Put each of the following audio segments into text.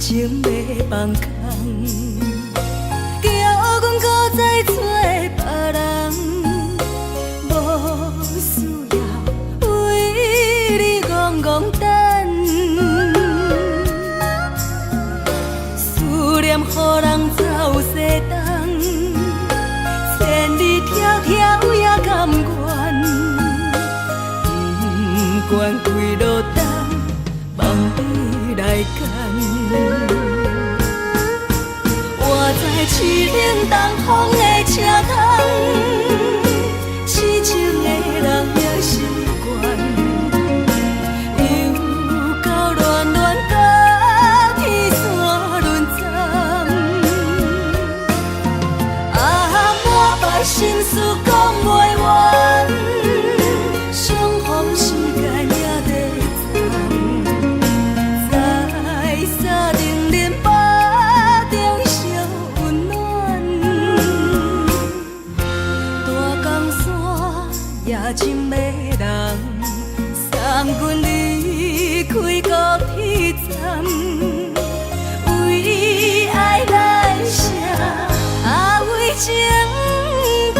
情要放空，叫阮搁再找别人，无需要为你戆戆等。思念予人走西东，千里迢迢也甘愿，不管几落冬，望你来干。我在凄冷东风的车窗，痴情的人也习惯，又到恋恋甲天山论战。啊，满腹心事讲袂完，相逢时间也在藏，在沙冷冷巴中烧温暖。大江山夜深的人，送阮离开高铁站，为爱来写为情长。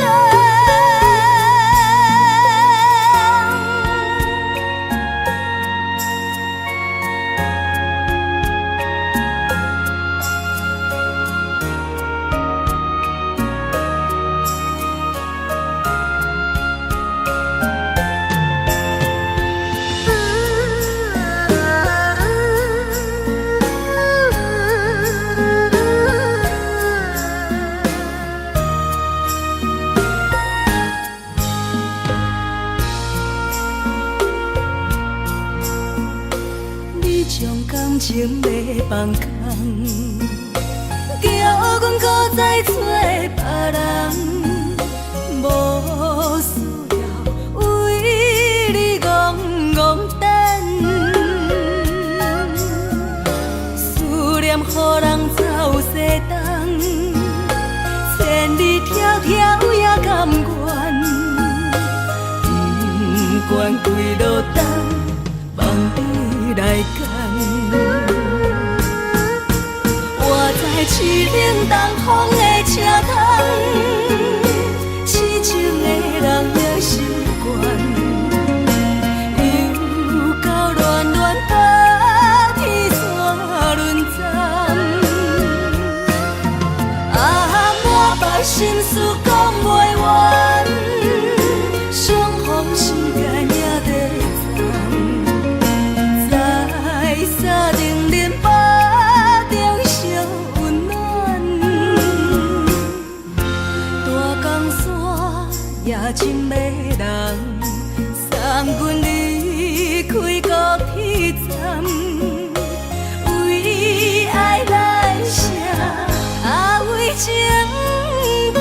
将感情要放空，叫阮搁再找别人。无需要为你戆戆等，思念予人走西东，千里迢迢也甘愿，不管几落冬，望你来赶。我在凄冷东风的车窗。痴情的人也习惯，又到恋恋白天山轮站。满腹心事讲袂完，相逢时间也在站，在沙冷冷巴中相温暖。大江山夜深的人，送阮离开高铁站，为爱来写为情单。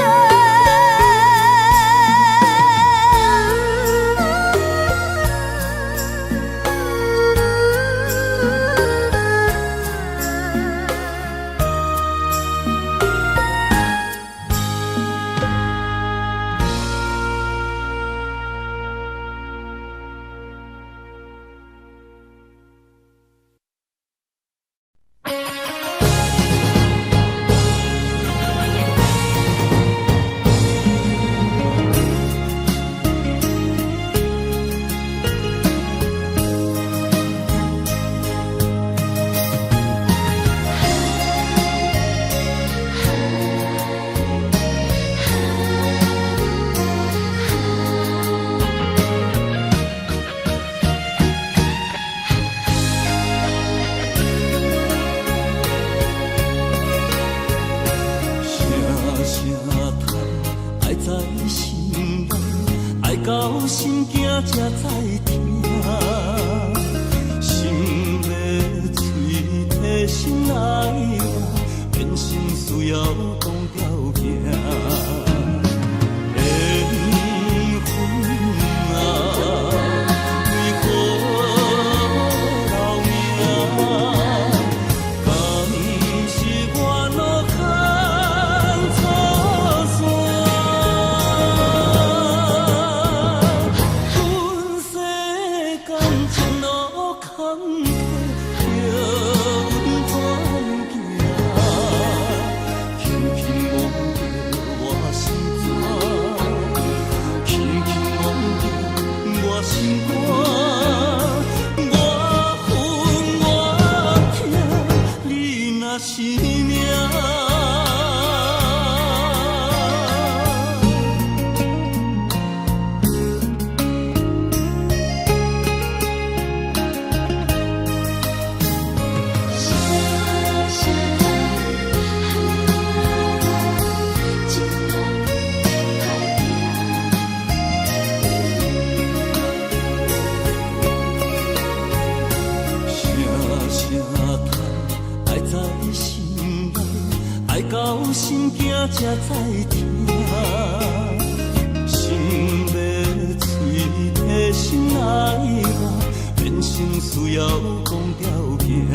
才知听，心要碎的心爱我，变成需要讲条行。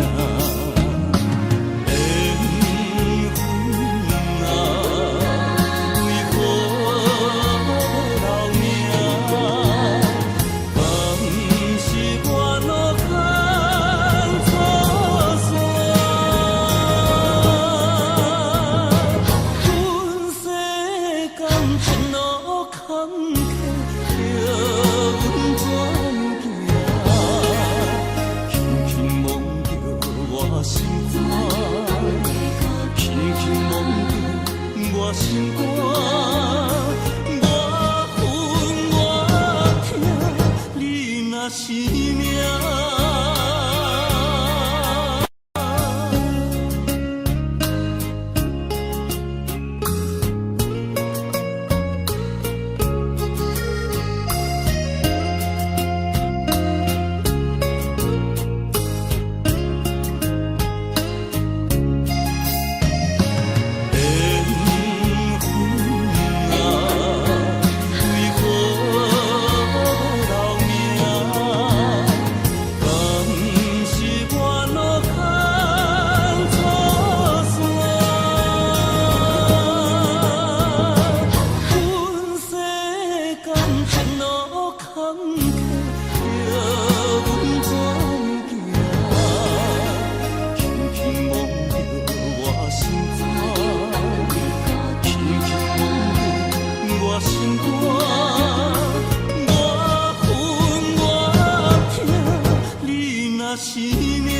是命。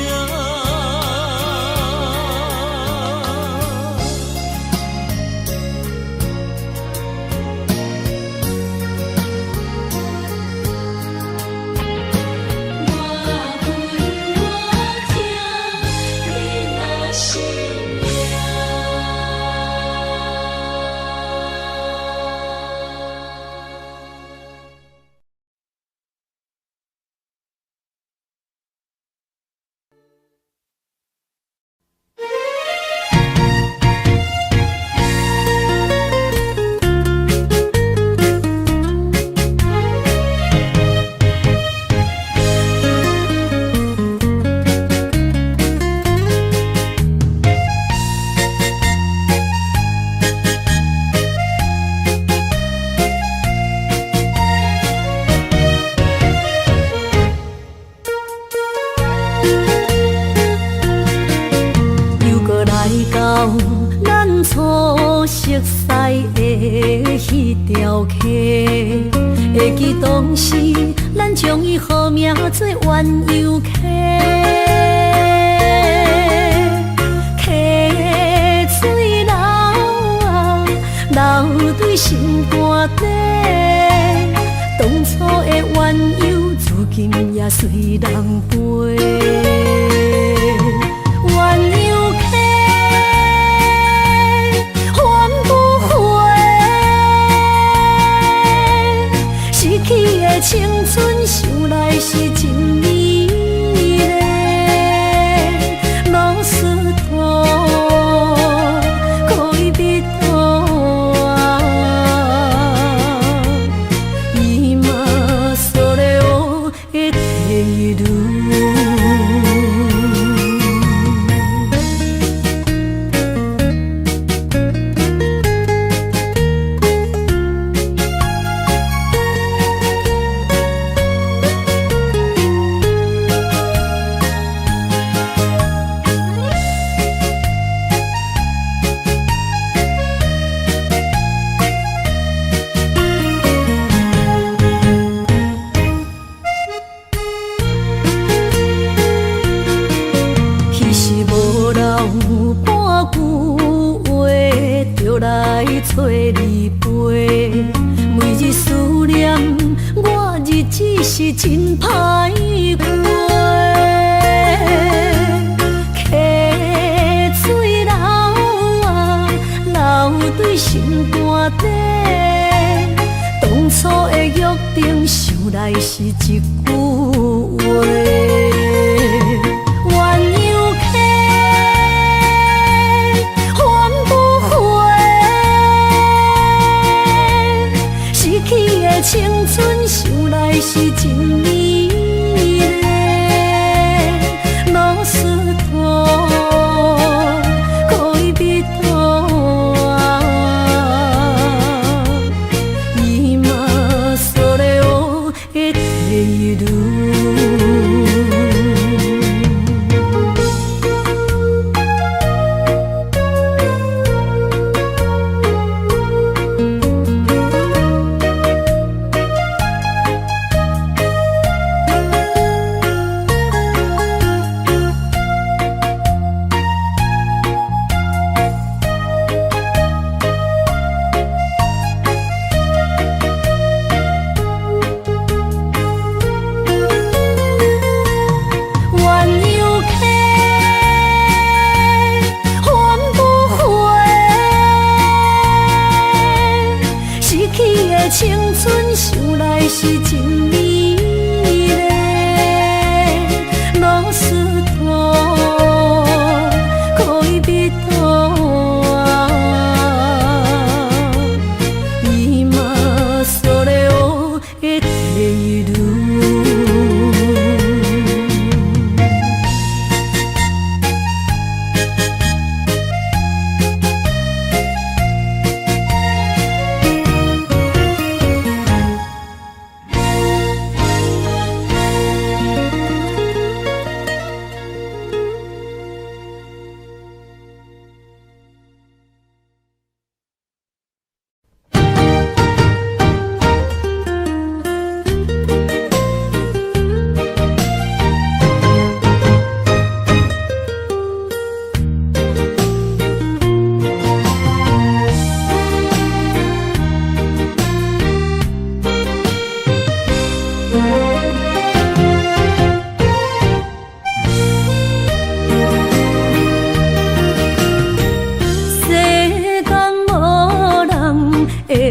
会记当时，咱将伊号名做鸳鸯溪，溪水流啊，流对心肝底。当初的鸳鸯，至今也随人陪。鸳鸯溪。 青春想来是真美丽，老师徒可以比途啊，伊嘛所了的地路。 找你陪，每日思念，我日子是真歹过。溪水流啊，流对心肝底。当初的约定，想来是一句话。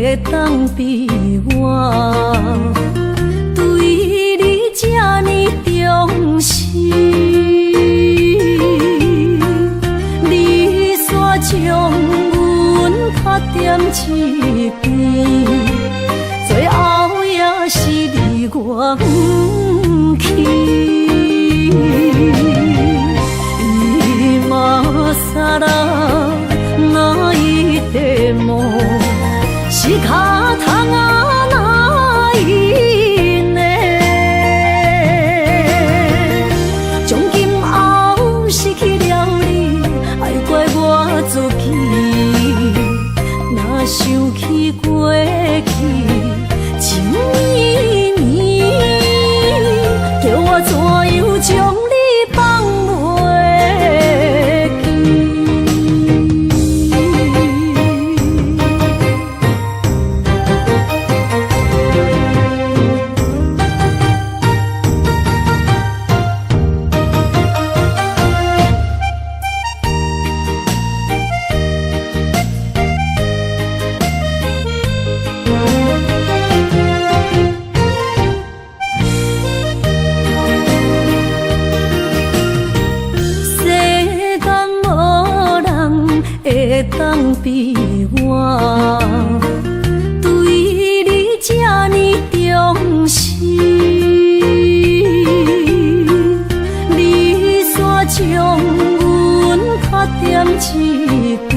会当比我对你这呢重视？你煞将阮较点一边，最后也是你我不去。今ら泣いても仕方がないね。从今后失去了你，爱怪我自己。若想起过去情绵绵，叫我怎样将你放袂？会当比我对你这呢重视，你煞将阮较点一边，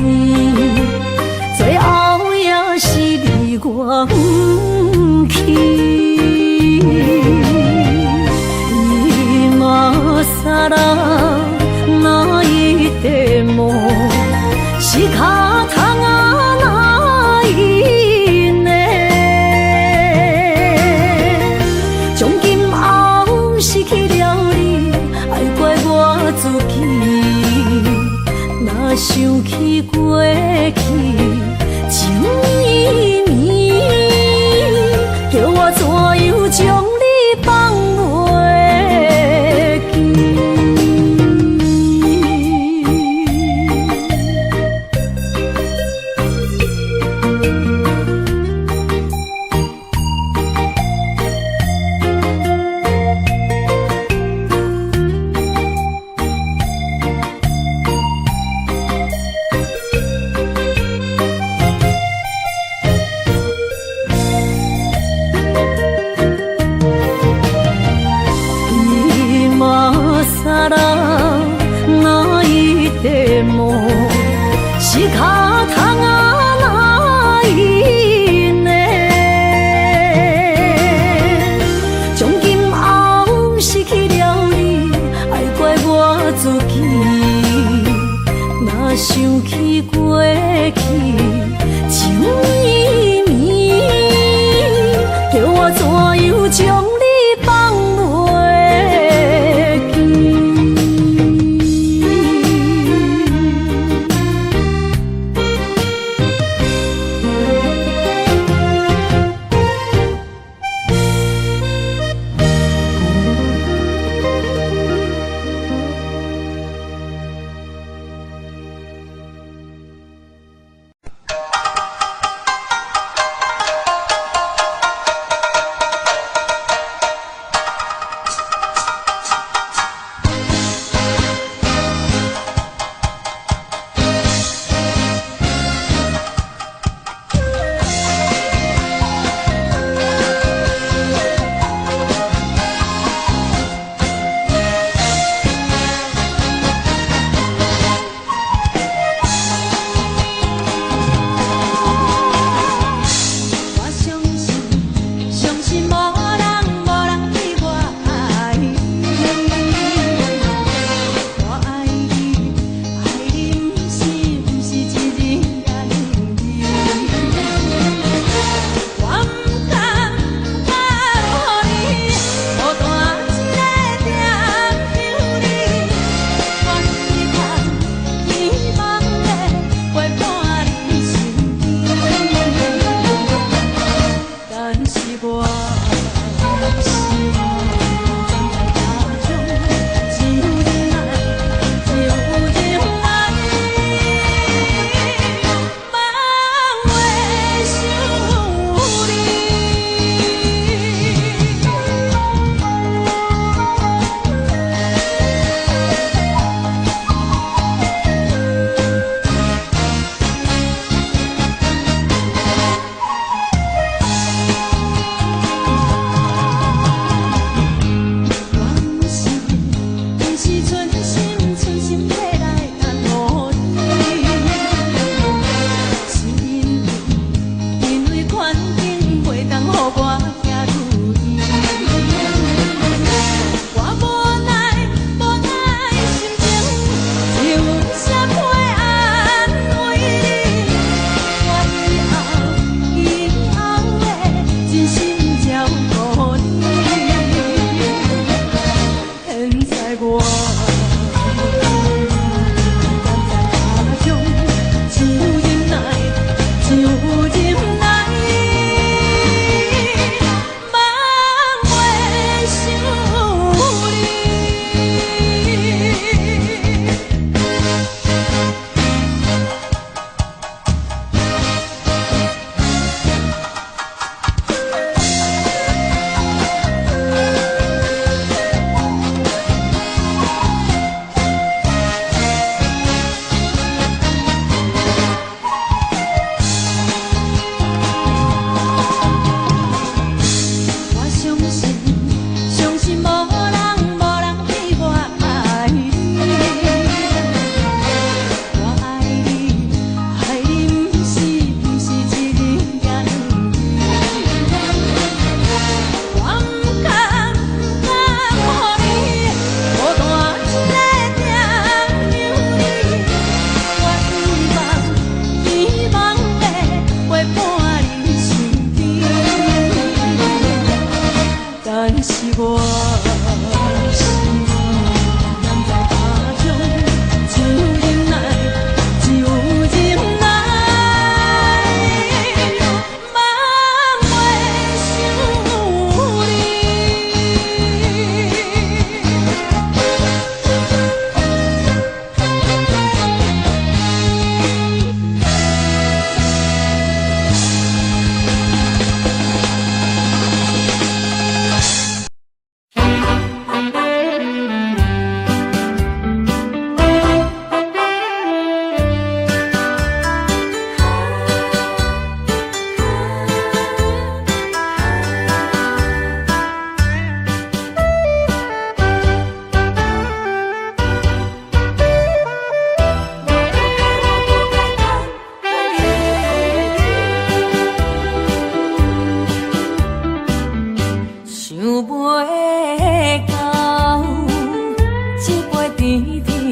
最后也是你我不去。今ら泣いても仕方がないね。从今后失去了你，爱怪我自己。若想起过去情绵绵，叫我怎样将你放袂记？今ら泣いても仕方がないね。从今后失去了你，爱怪我自己。若想起过去情绵绵，叫我怎样将你放袂记？是存心要来等候你。是因为环境袂当予我行如意，我无奈心情，只有啥会安慰你。我以后会真心照顾你。现在我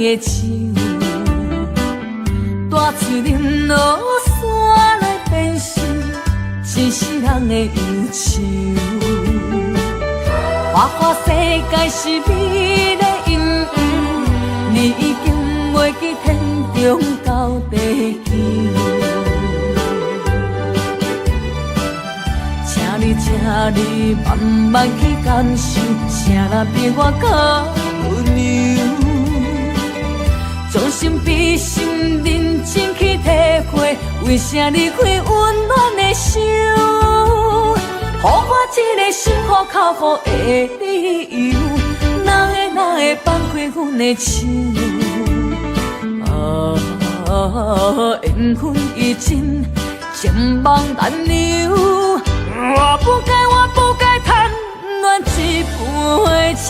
的手，带出林落山来变成一世人的忧愁。花花世界是美丽阴阳，你已经袂记天中到地球。请你慢慢去感受，谁人比我较温柔？将心比心，认真去体会，为啥离开温暖的手？予我一个心苦口苦的理由，哪会放开阮的手？缘分已尽，情梦难留。我不该贪恋一杯酒。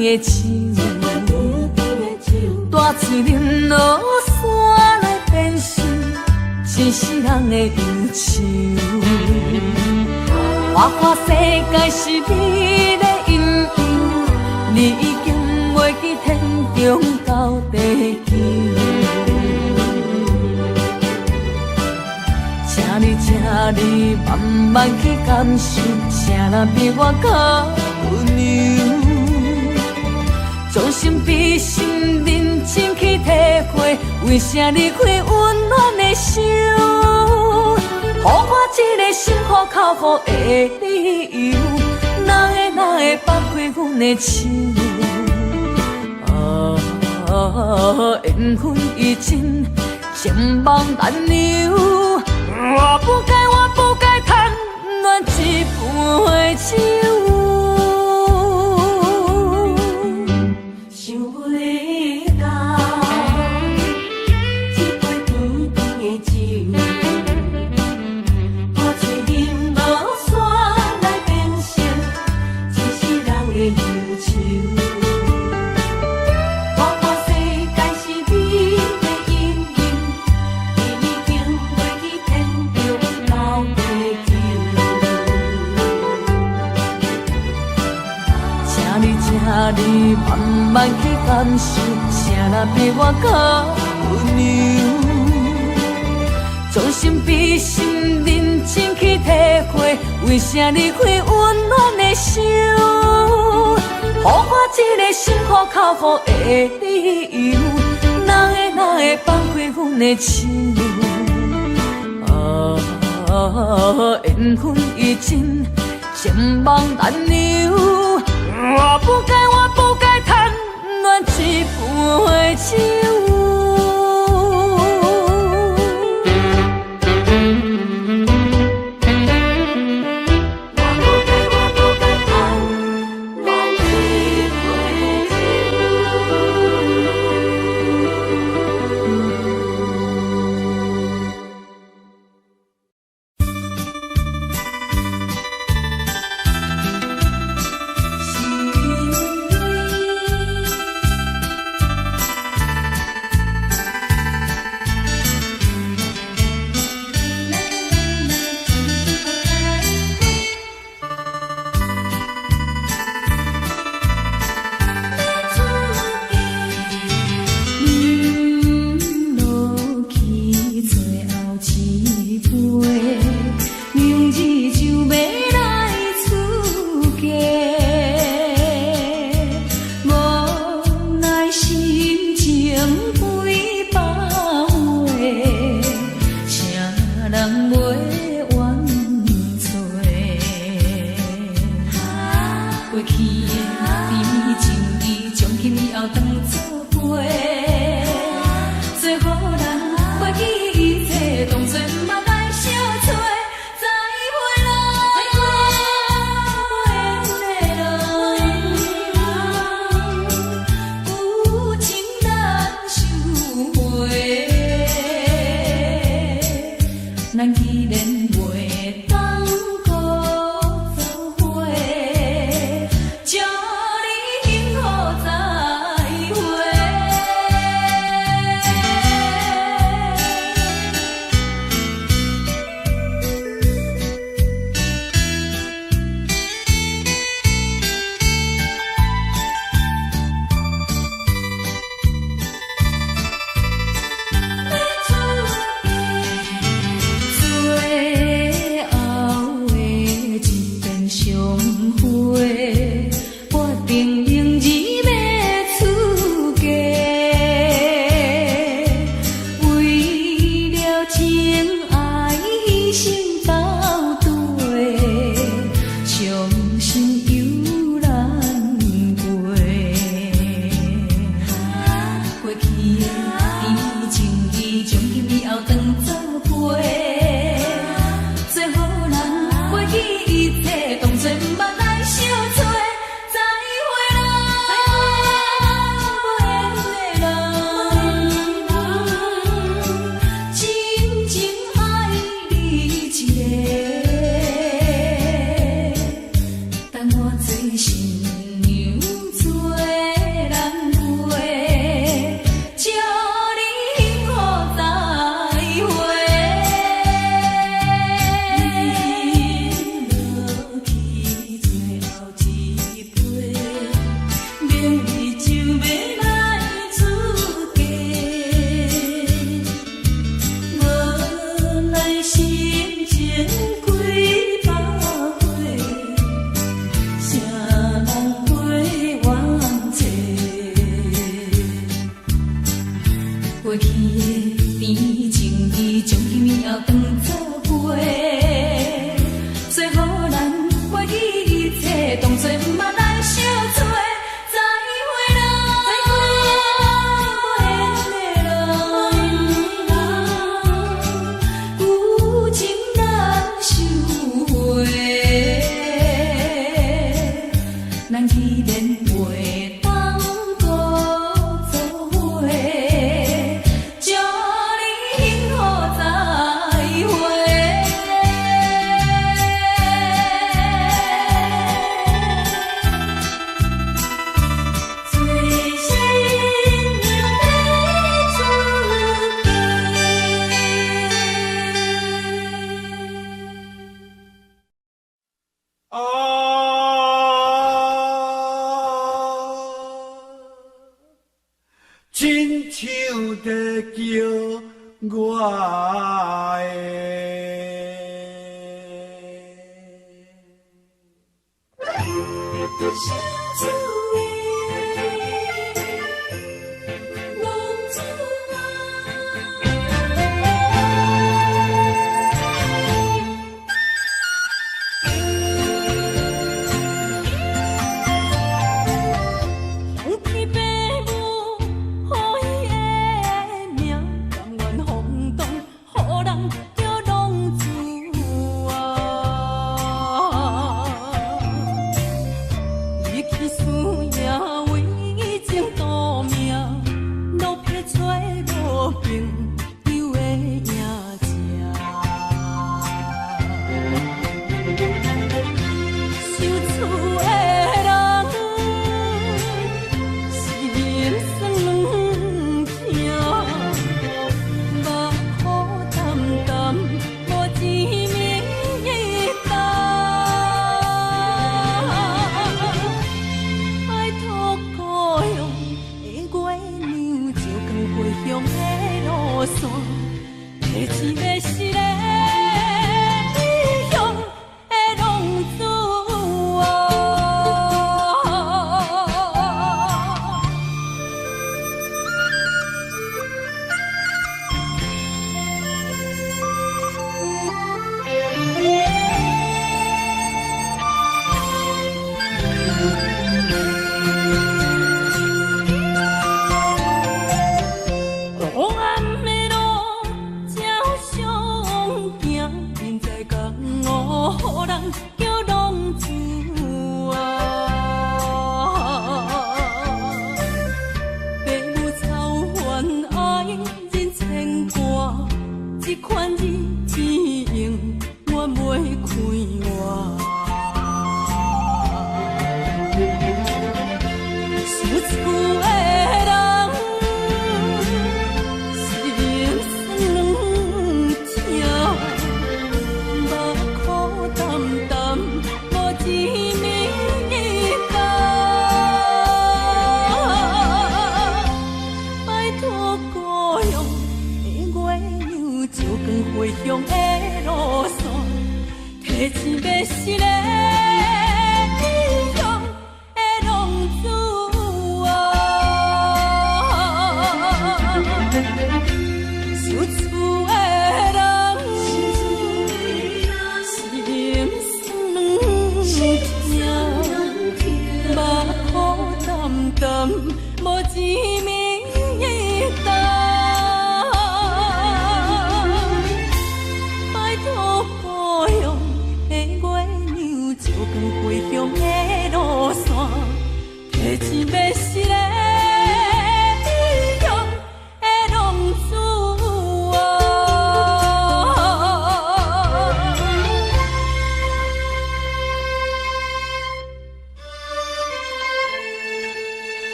的手，带出林落山来变成一世人的忧愁。花花世界是美丽阴阳，你已经袂记天中到地球。请你慢慢去感受，谁人比我较温柔？将心比心，认真去体会，为啥离开温暖的手？予我一个心苦口苦的理由，哪会放开阮的手？缘分已尽，情梦难留。我不该贪恋一杯酒。想袂到一杯甜甜的酒，我醉饮落山来变成一世人的忧愁。我看世界是美的阴影，已经飞去天中流地球。请你慢慢去感受，啥人比我较温柔？将心比心，认真去体会，为啥离开温暖的手？予我一个心苦口苦的理由，哪会放开阮的手？缘分已尽，情梦难留。我不该贪恋一杯酒。亲像在叫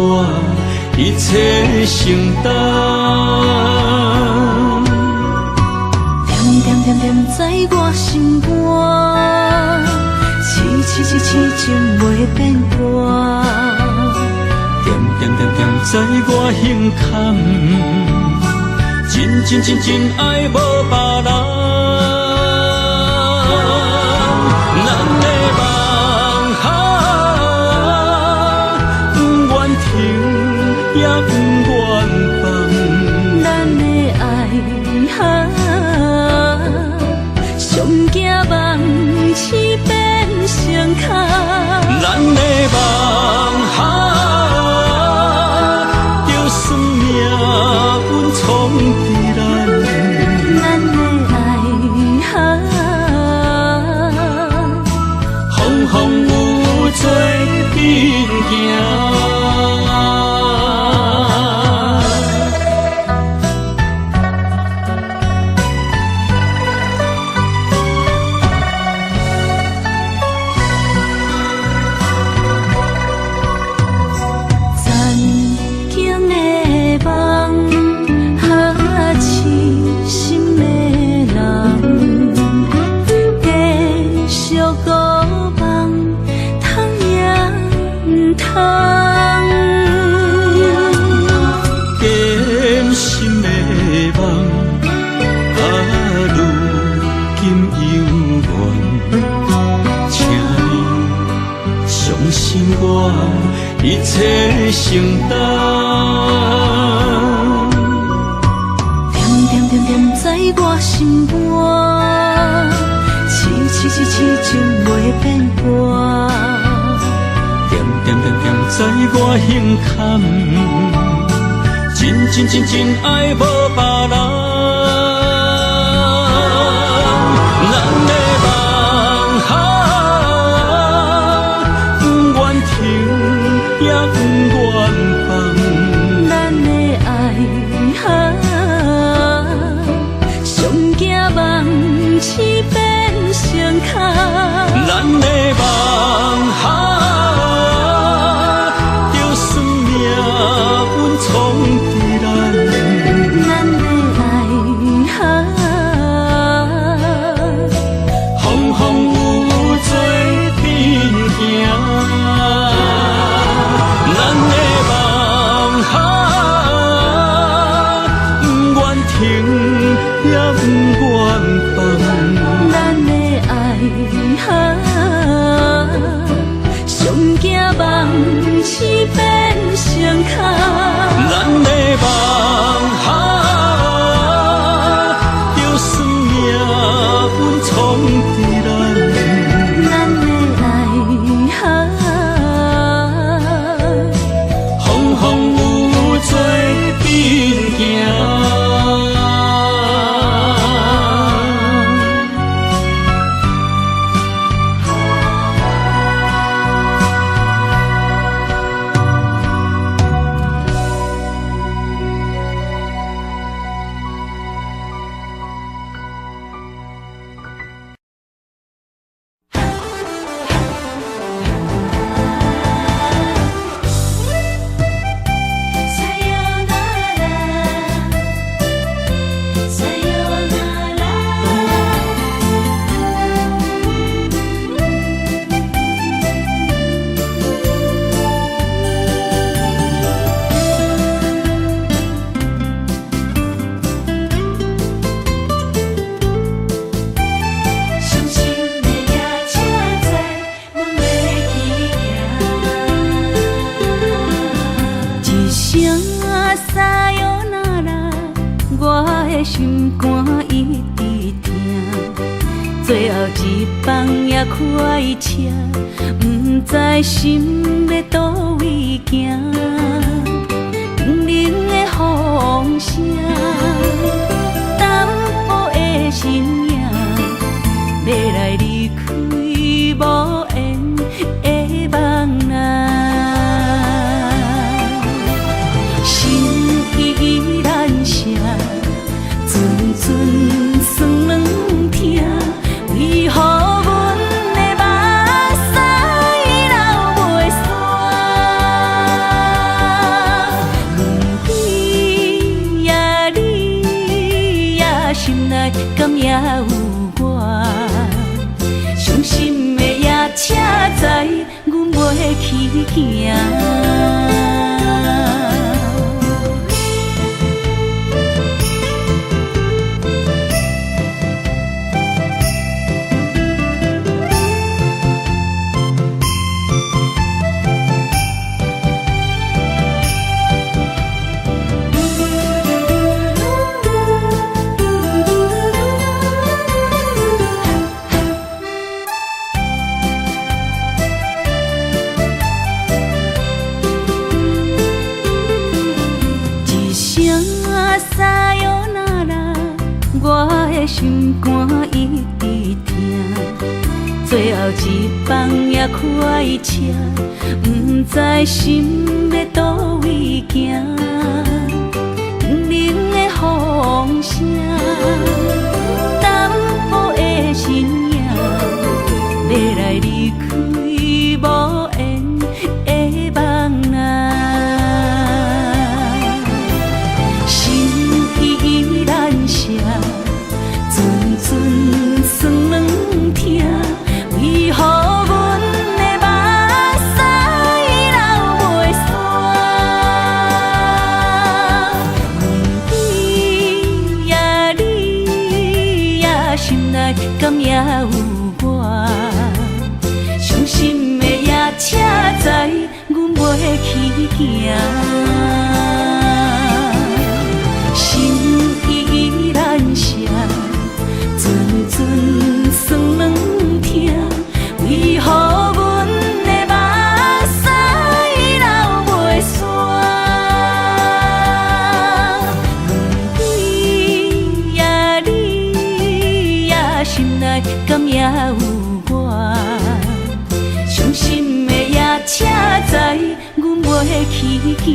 我一切承担。点点点点在我心肝，痴痴痴痴情袂变卦。点点点点知我胸坎，真爱无别人。咱的梦哈，不愿停也不愿放。咱的爱哈，上惊梦痴变成空。咱的梦哈，就算命运冲敌咱。咱的爱哈，风雨做阵行。一切承担，点在我心肝，痴情袂变卦。点在我胸坎，真爱无别人。咱的梦哈，不愿停也不愿放。咱的爱哈，上惊梦痴变成空。咱的梦哈，就算命运冲敌咱。咱的爱哈，风雨做阵行。咱的梦哈，不愿停也不愿放。咱的爱哈，上惊梦痴变成空。咱的梦哈，就算命运冲敌咱。咱的爱哈，风雨做阵行。心肝一直疼，最后一放也快车，不知心要倒位行。冷冷的风声，淡薄的身影，要来离开无缘的梦啊。心依然舍。阵酸软疼，为何阮的目屎流袂煞？轮回呀，你呀，心内敢也有我？伤心的夜车载，阮袂去行。撒哟那拉，我的心肝一直疼。最后一班也开车，不知心要倒位行。冷的风声，淡薄的身影，要来离开无缘的梦啊。心依然舍，阵阵酸软疼，为何阮的目屎流袂煞？你呀你呀，心内敢也有我？伤心的夜车载，阮袂去行。心依然舍，阵阵酸软疼，为何阮的目屎流袂煞？你呀你呀，心内敢也有我？伤心的夜车载，阮袂去行。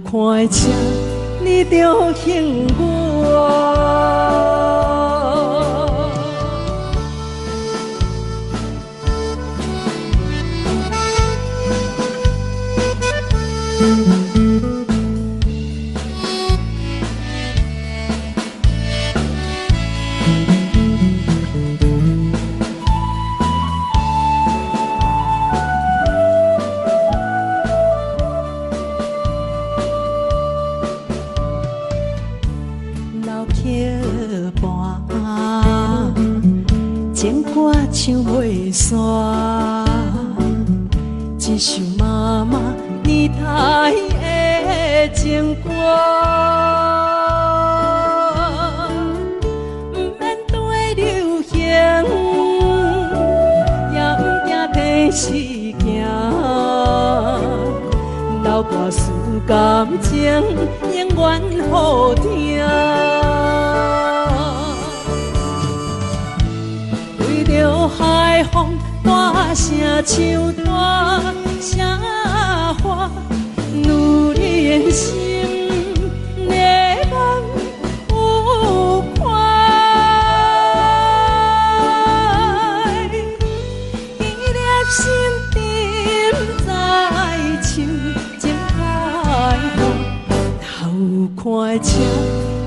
看车，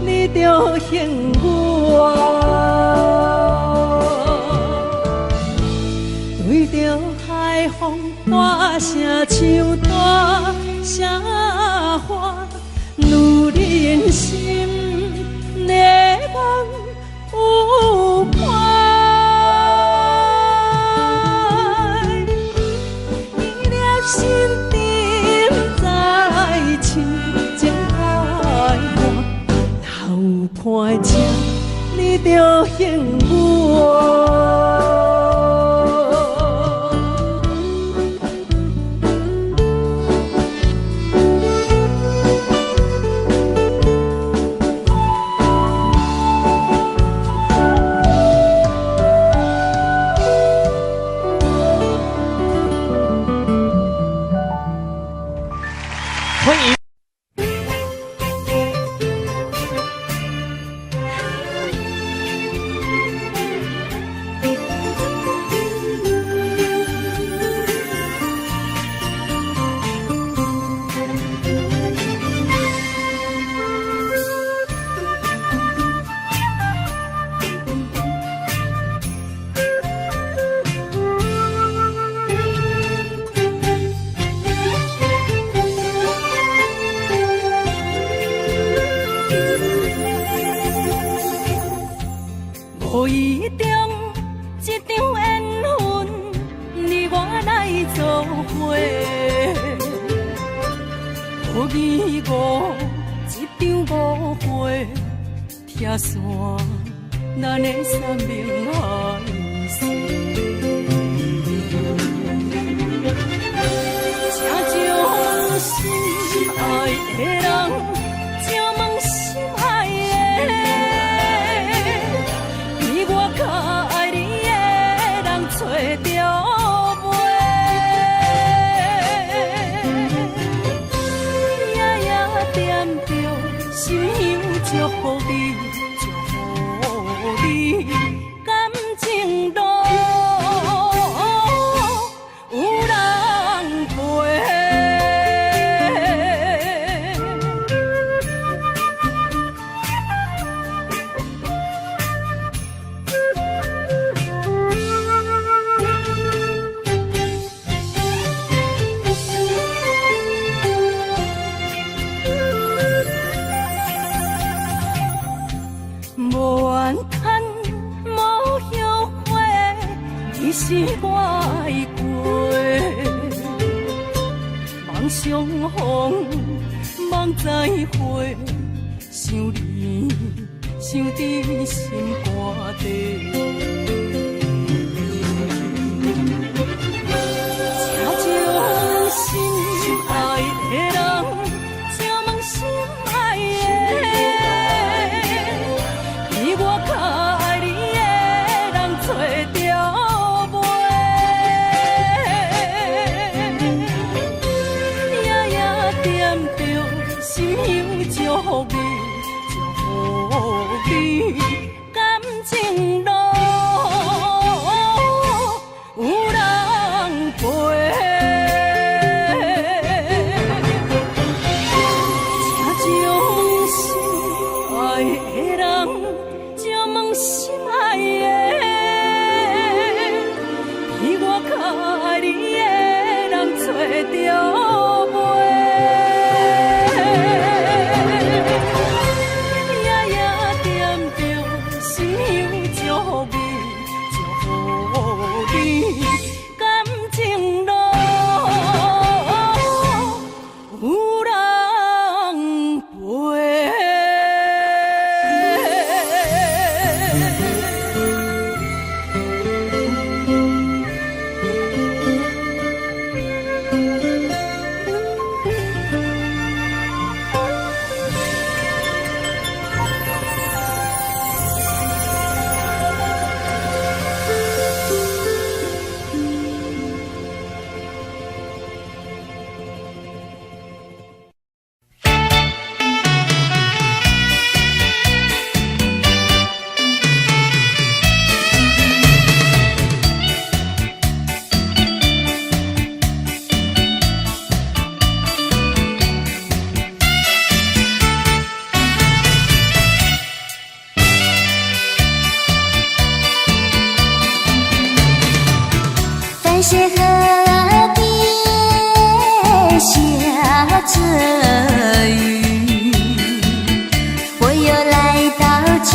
你着幸我。声像大声花，女人心内梦有伴。伊粒心沉在深情爱我，头伴情你着幸福。无意中一场缘分，你我来做伙。无义误一场误会，拆散咱的三明海誓。请将心爱的人，请问心爱的。较爱你的人找着袂，夜夜惦着心香祝福你，祝福你感情路有人陪。无怨叹，无后悔，你是我的过。梦相逢，梦再会，想你，想伫心肝底。请将心爱的人，请问心爱的。我较爱你的人找着袂，夜夜惦着心香祝福你，祝福你感情路有人陪。请将心爱的人。心爱的，比我较爱你的人找着袂，夜夜惦着心香祝福你，祝福你感情路有人陪。是河边这雨，我又来到旧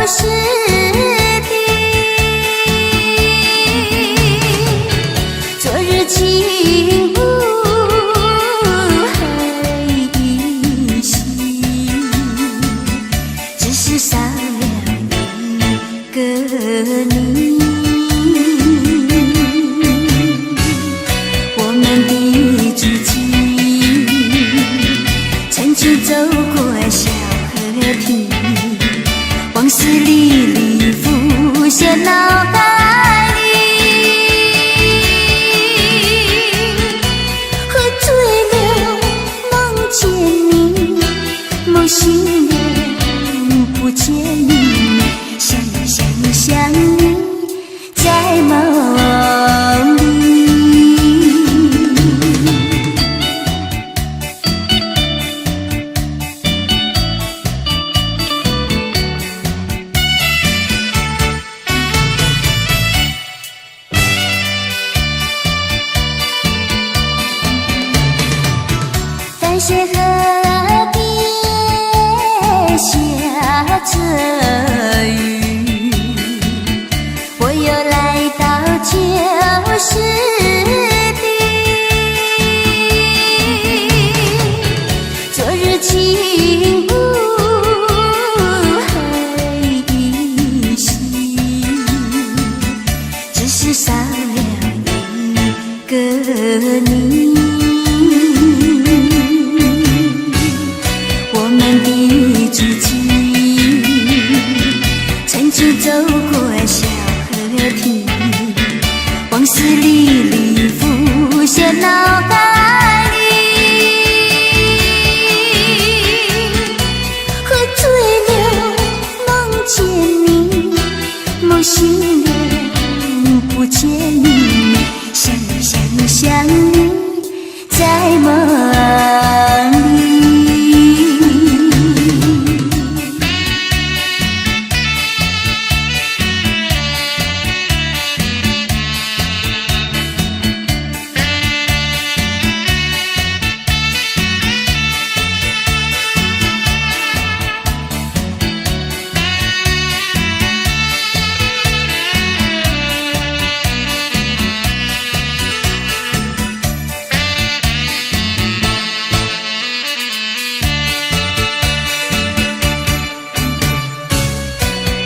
时地。昨日情不还依稀，只是少了一个你。我们的足迹曾经走过小河堤，往事历历浮现脑海里。喝醉了梦见你，梦醒了不见你，想你在梦里。淡水河边下着雨，我又来到旧时地。昨日情不还依稀，只是少了一个你。我们的足迹曾经走过小河堤，往事历历浮现脑海里。喝醉了梦见你，梦醒了不见你，想你在梦里。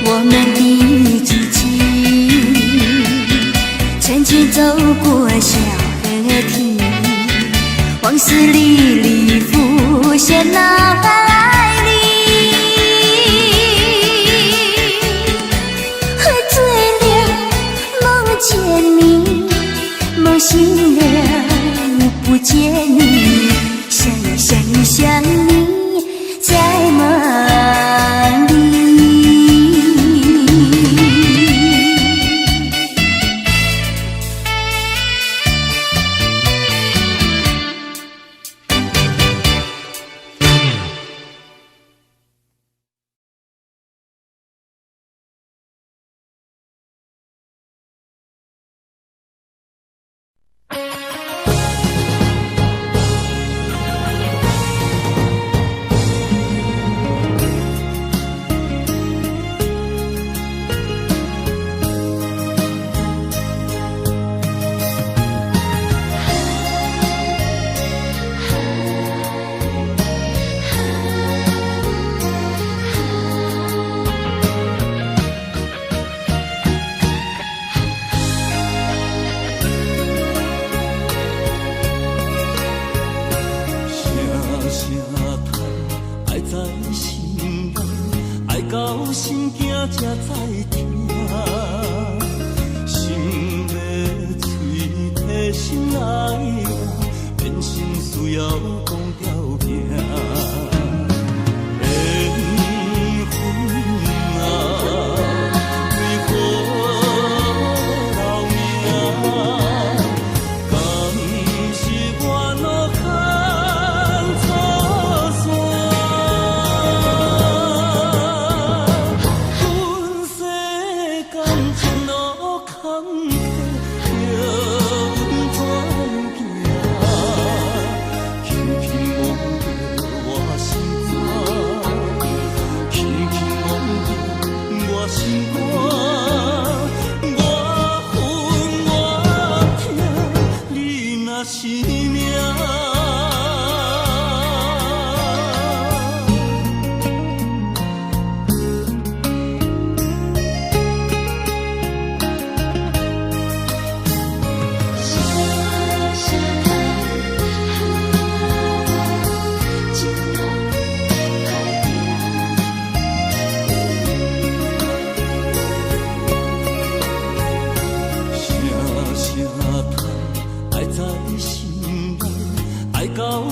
我们的足迹曾经走过小河堤，往事历历浮现脑海里。喝醉了梦见你，梦醒了不见你，想你在梦里。到心惊才知听，心要嘴替心爱我，变心需要讲条件。缘分啊，为何留名？敢是我路牵错线？阮世间前路坎坷，叫阮怎行？轻轻我恨我痛，你若是命。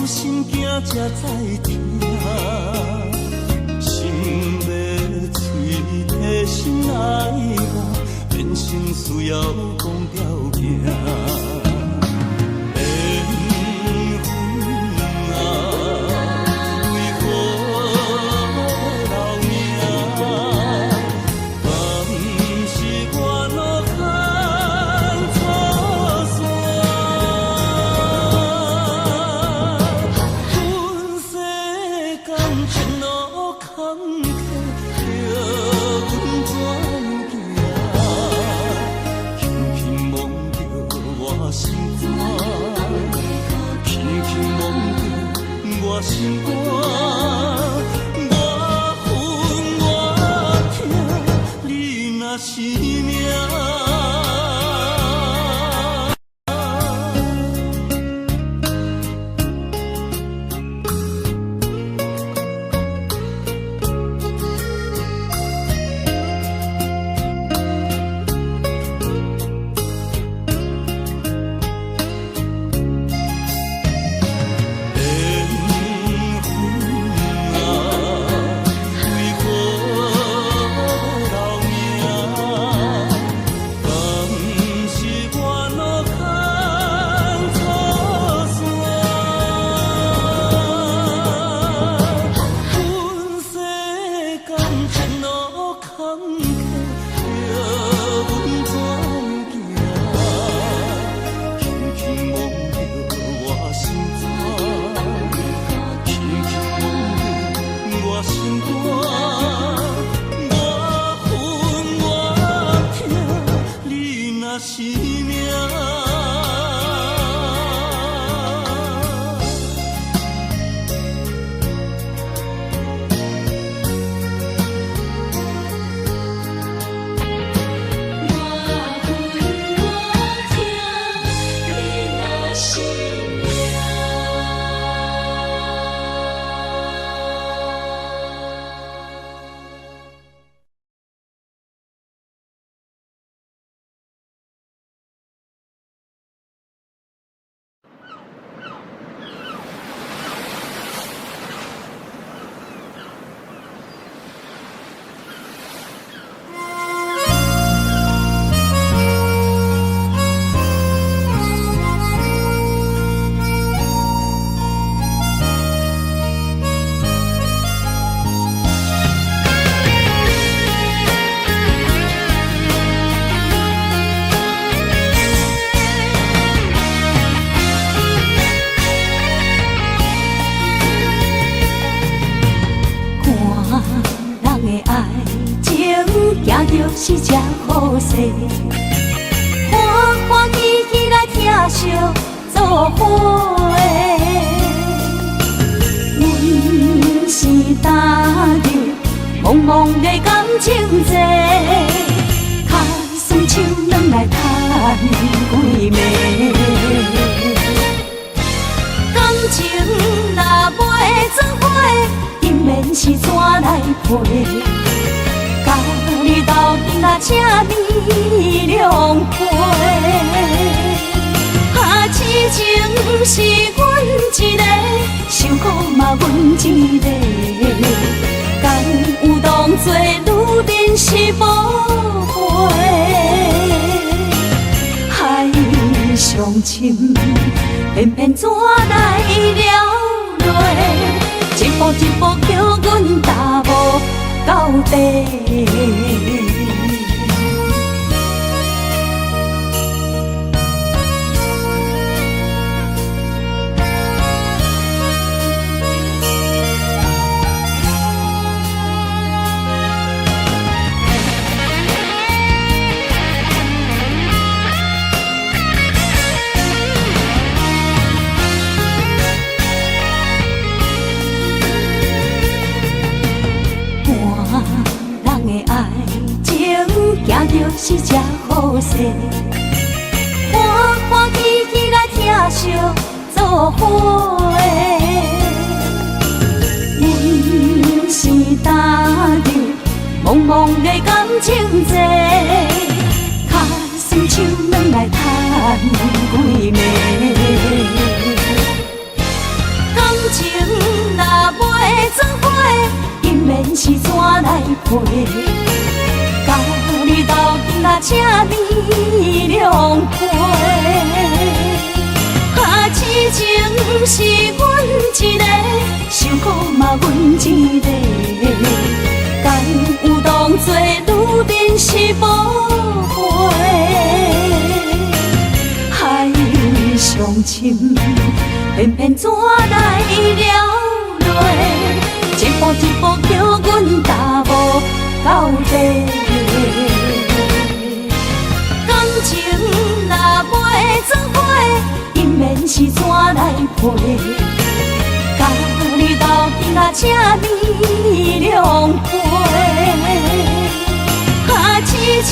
心惊才知听，心要碎的心爱我，变成需要讲条件。缘分啊，为何留名？敢是我落空错线？前路坎坷，叫阮怎行？轻轻摸着我心肝，轻轻摸着我心肝。我恨我痛，你若是命。是命。是这好势，欢欢喜喜来听相作伙的。阮是踏入茫茫的感情债，卡算手软来赚几暝。感情若袂做伙，因免是怎来陪？甲你斗阵啊，这面两陪，痴情是阮一个，受苦嘛阮一个，敢有当作女人是无陪？海上深，偏偏怎来了落？一步一步叫阮踏无到底。就是这好势。欢欢喜喜来疼惜做伙的，人生踏入茫茫的感情债，脚酸手软来叹几暝。感情若袂做伙，因免是怎来陪？甲你斗阵啊，请你谅解。啊，痴情是阮一个，伤苦嘛阮一个。敢有当作女人是宝贝？海上深，偏偏怎来了落？一步一步叫阮踏无到底。感情若袂做伙，因免是怎来陪？甲你斗阵啊，请你谅解。啊，痴情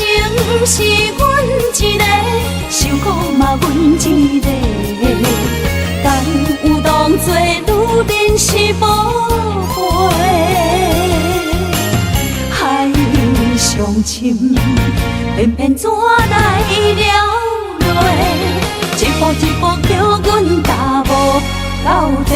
是阮一个，伤苦嘛阮一个。敢有当作女人是宝贝？海上深，偏偏怎来了落？一步一步叫阮踏无到底。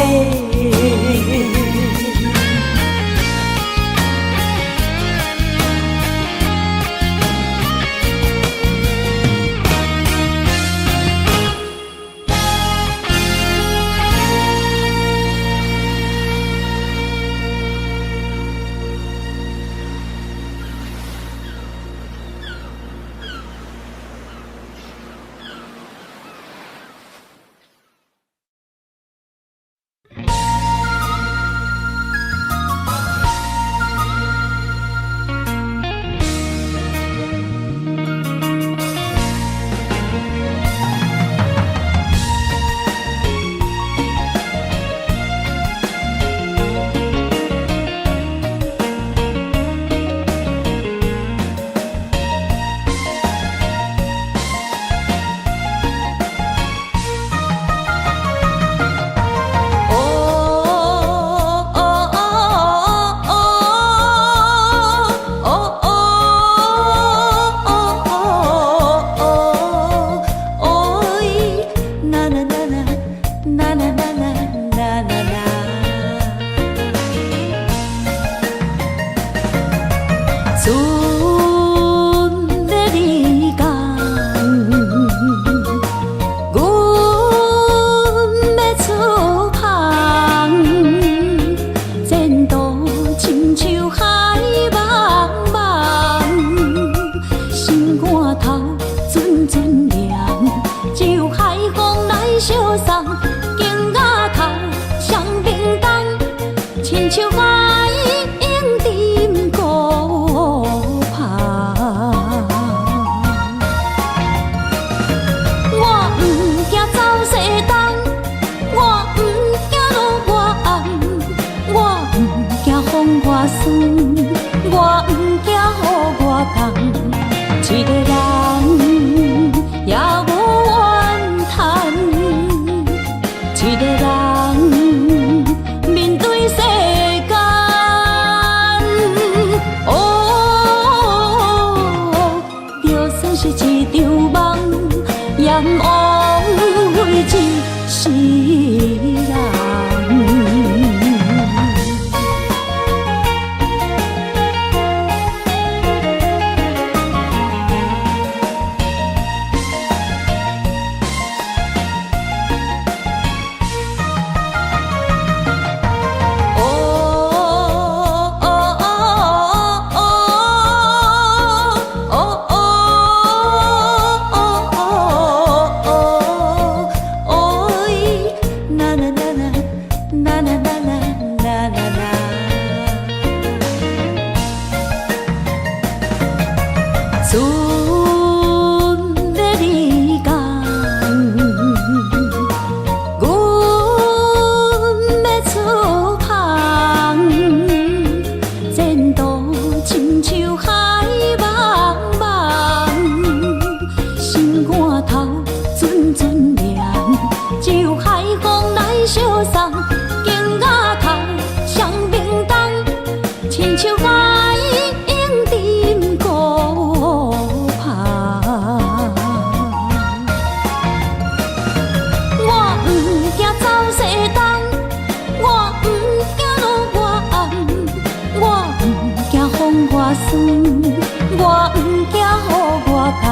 共，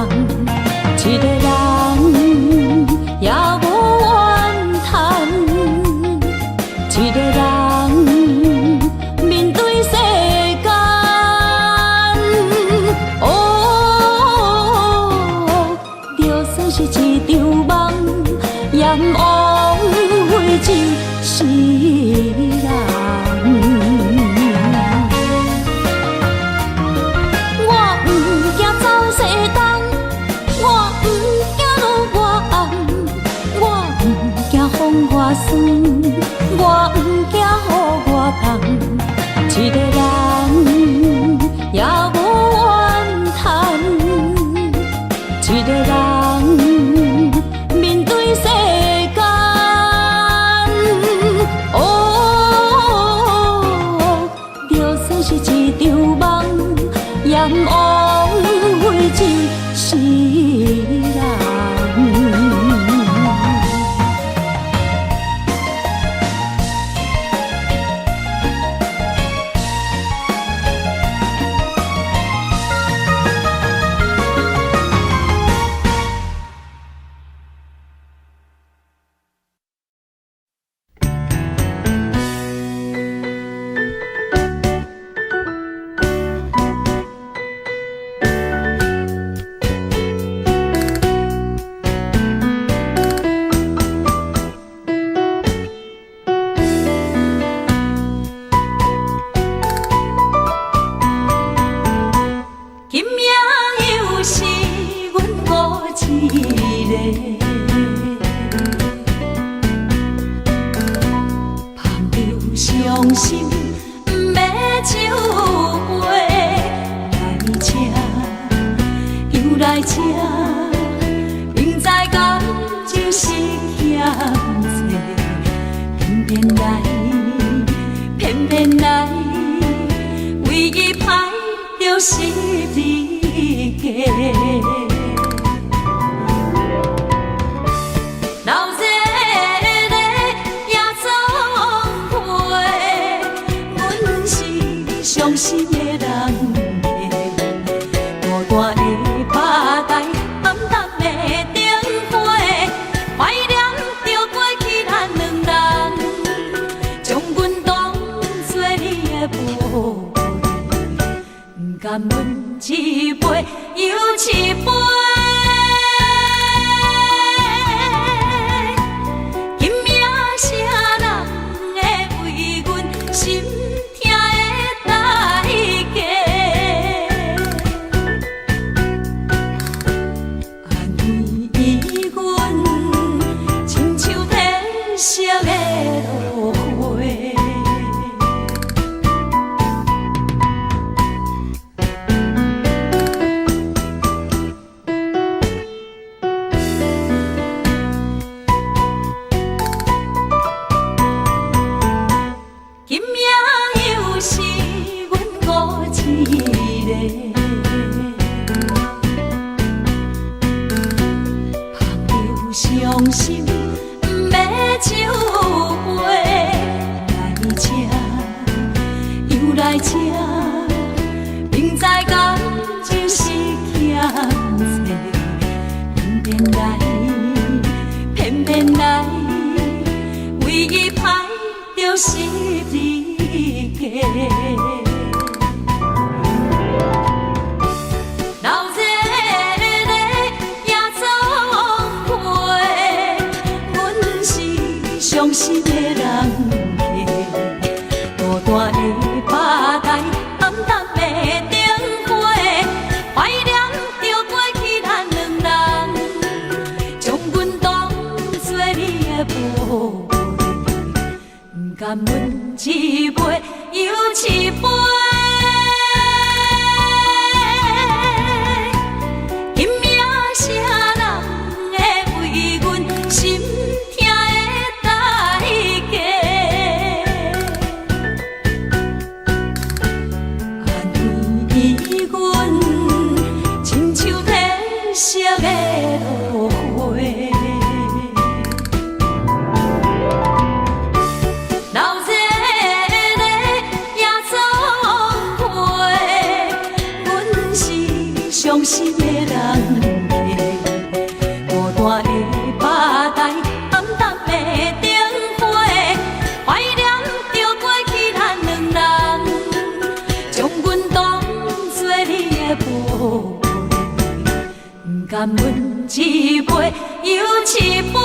一个人也无怨叹，一个人面对世间。哦，就算是一场梦，也枉费一世人。我不惊走西东，我不惊路外暗，我不惊风外酸，我不惊雨外重。一个人也无怨叹，一个人面对世间。哦，就算是一场梦，也枉费一世人。今夜又是阮孤一个，捧着伤心不要酒杯，来吃又来吃，明知感情是欠债，偏偏来，唯一歹就是你家。闹热热夜总会，阮是伤心的人大大的巴台，暗淡的灯花，怀念着过去咱两人，将阮当作你的宝贝。甘阮一杯又一杯，今夜啥人会为阮心痛的代价？安慰阮，亲像天色的落花。今夜又是阮孤一个，捧着伤心不要酒杯，来吃又来吃，明知感情是欠债，偏偏来，唯一歹就是你家。闹热热夜总会，阮是伤心的人大大的巴台，暗淡的灯花，怀念着过去咱两人，将阮当作你的宝贝。甘阮一杯又一杯，今夜啥人会为阮心痛的代价？安慰阮，亲像天色的落花。闹热热夜总心的人客，孤单的巴台，暗淡的灯花，怀念着过去咱两人，将阮当作你的宝贝，不甘阮一杯又一杯。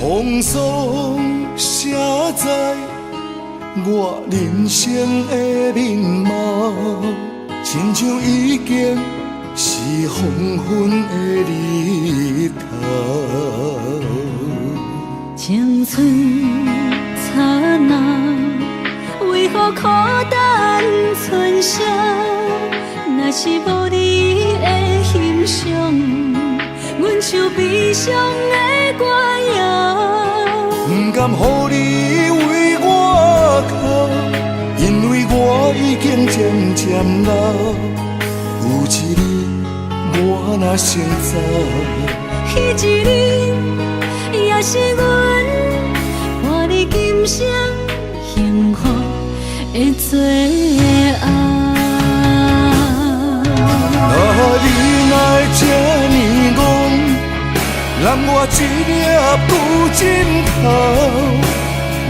风霜写在我人生的面貌，亲像已经是黄昏的日头。青春刹那，为何孤单剩下？若是无你的欣赏，阮就悲伤的歌谣。不甘予你为我哭，因为我已经渐渐老。有一日我若成早。彼一日，也是阮伴你今生幸福的最后。你若会这呢戆，揽我一粒旧枕头，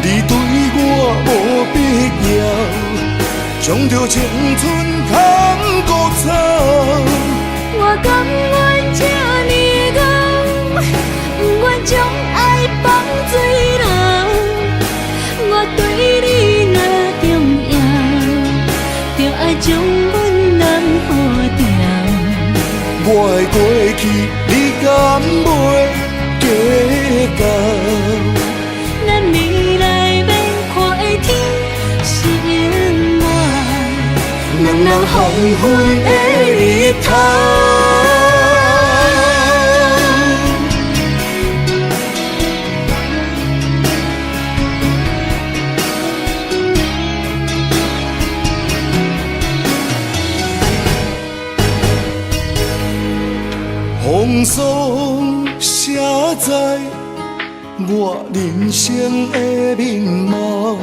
你对我无必要，将着青春通古走。我甘愿这呢戆，不愿将爱放水流。我对你若重要，就爱将阮人付掉。我的过去，你敢袂计较？咱未来免看的天是永远，两人黄昏的日头。风霜写在我人生的面貌，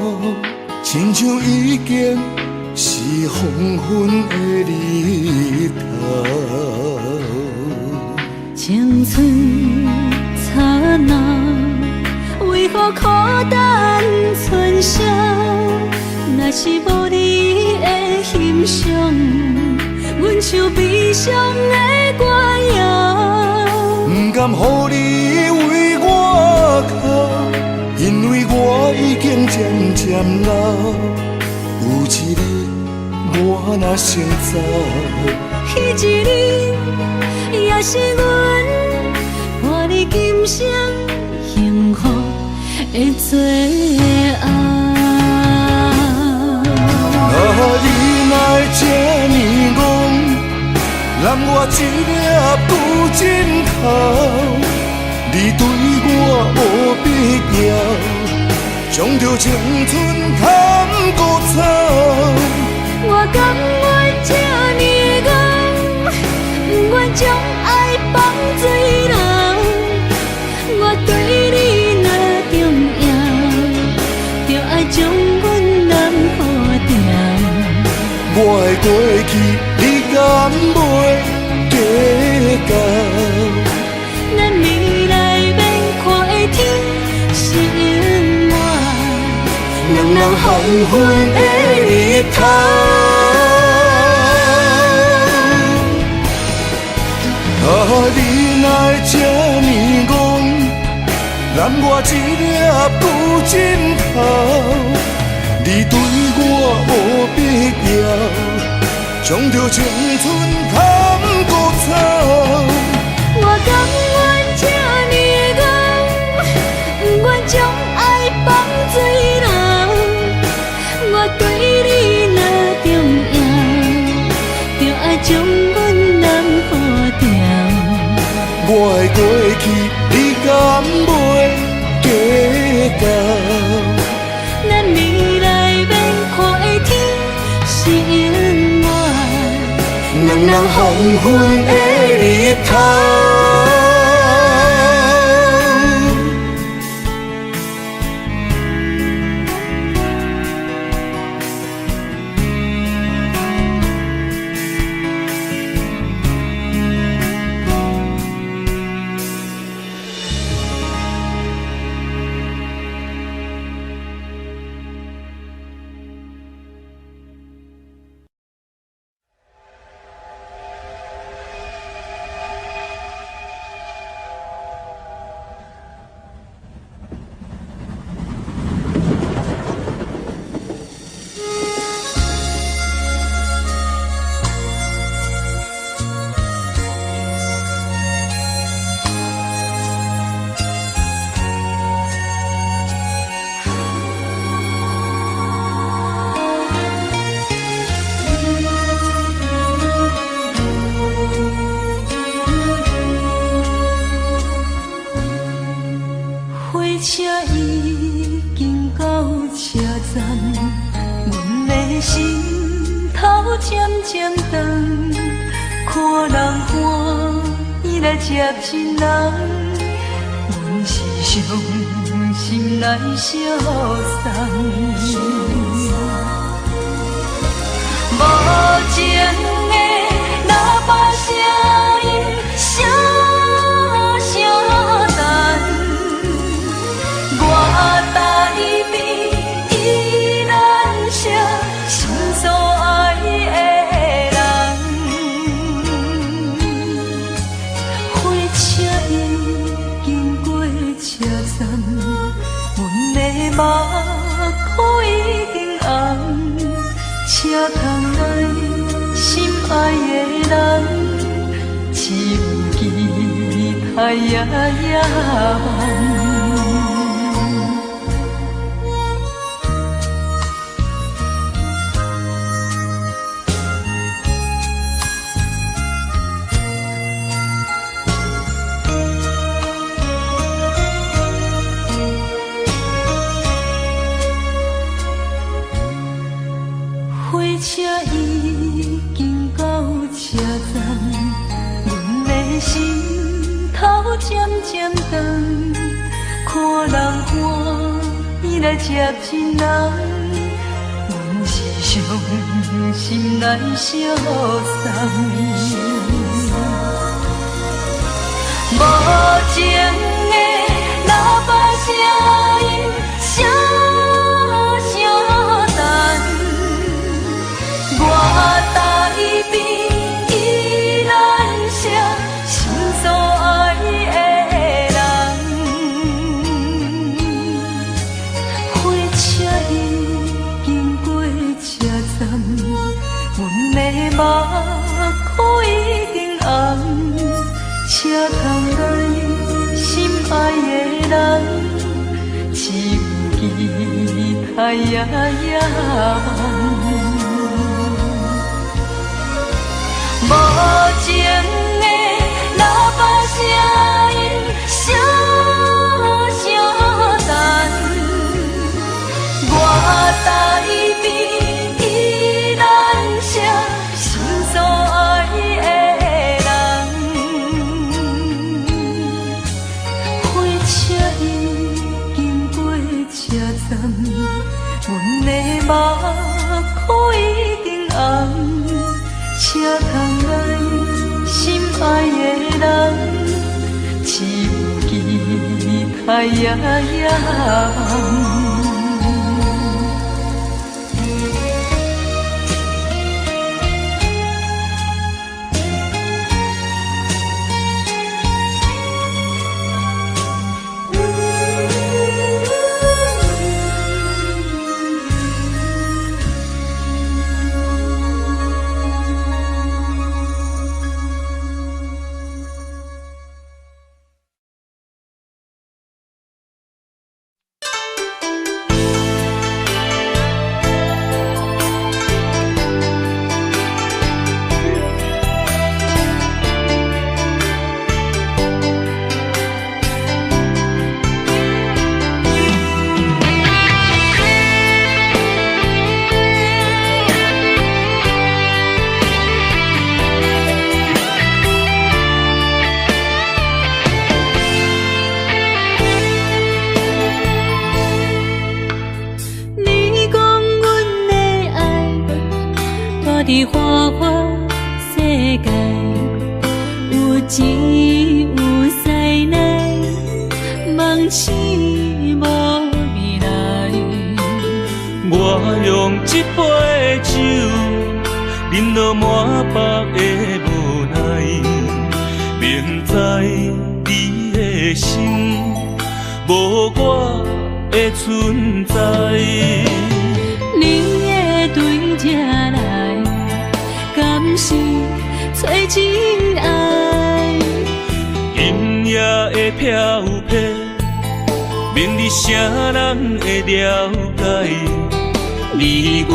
亲像已经是黄昏的日头。青春刹那，为何孤单春宵？若是无你的欣赏，阮像悲伤的歌谣。不甘予你为我哭，因为我已经渐渐老。有一日我若成早，彼一日，也是阮伴你今生幸福的最后。你若会这呢戆，揽我一粒旧枕头，你对我无必要，将着青春通古走。我甘愿这呢戆，不愿将爱放水流。我对你若重要，就爱将阮人付掉。我的过去，你敢袂计较？咱未来免看的天是永远，两人黄昏的日头。你若会这呢戆，揽我一粒旧枕头，你对我无必要，将着青春通古走。我甘愿这呢戆，不愿将爱放水流。我对你若重要，就爱将阮人付掉。我的过去，你敢袂计较？咱未来免看的天是永远，两人黄昏的日头。车已经到车站，阮的心头渐渐长，看人欢伊来接亲人，阮是伤心来相送。无情的喇叭声音，声声等，我台边依然写心所爱的人。火车已经过车站，阮的目眶已经红。车窗内心爱的人，只有期待夜夜梦。火车已经到车站，阮的心头渐渐长。看人欢喜来接亲人，阮是伤心来相送。无情的喇叭声音，声声等。我台边依然写心所爱的人，火车已经过车站，阮的目眶已经红，车窗内心爱的人，只有期待夜夜梦。无情的喇叭声音，声声等，我台边依然写心所爱的人。火车已经过车站，阮的目眶已经红。车窗内心爱的人，只有期待夜夜梦。伫花花世界，有钱有西来，梦醒无未来。我用一杯酒，饮落满腹的无奈，明知你的心无我的存在。你的对这来，敢是找真爱？音乐的飘撇，明日谁人会了解？你我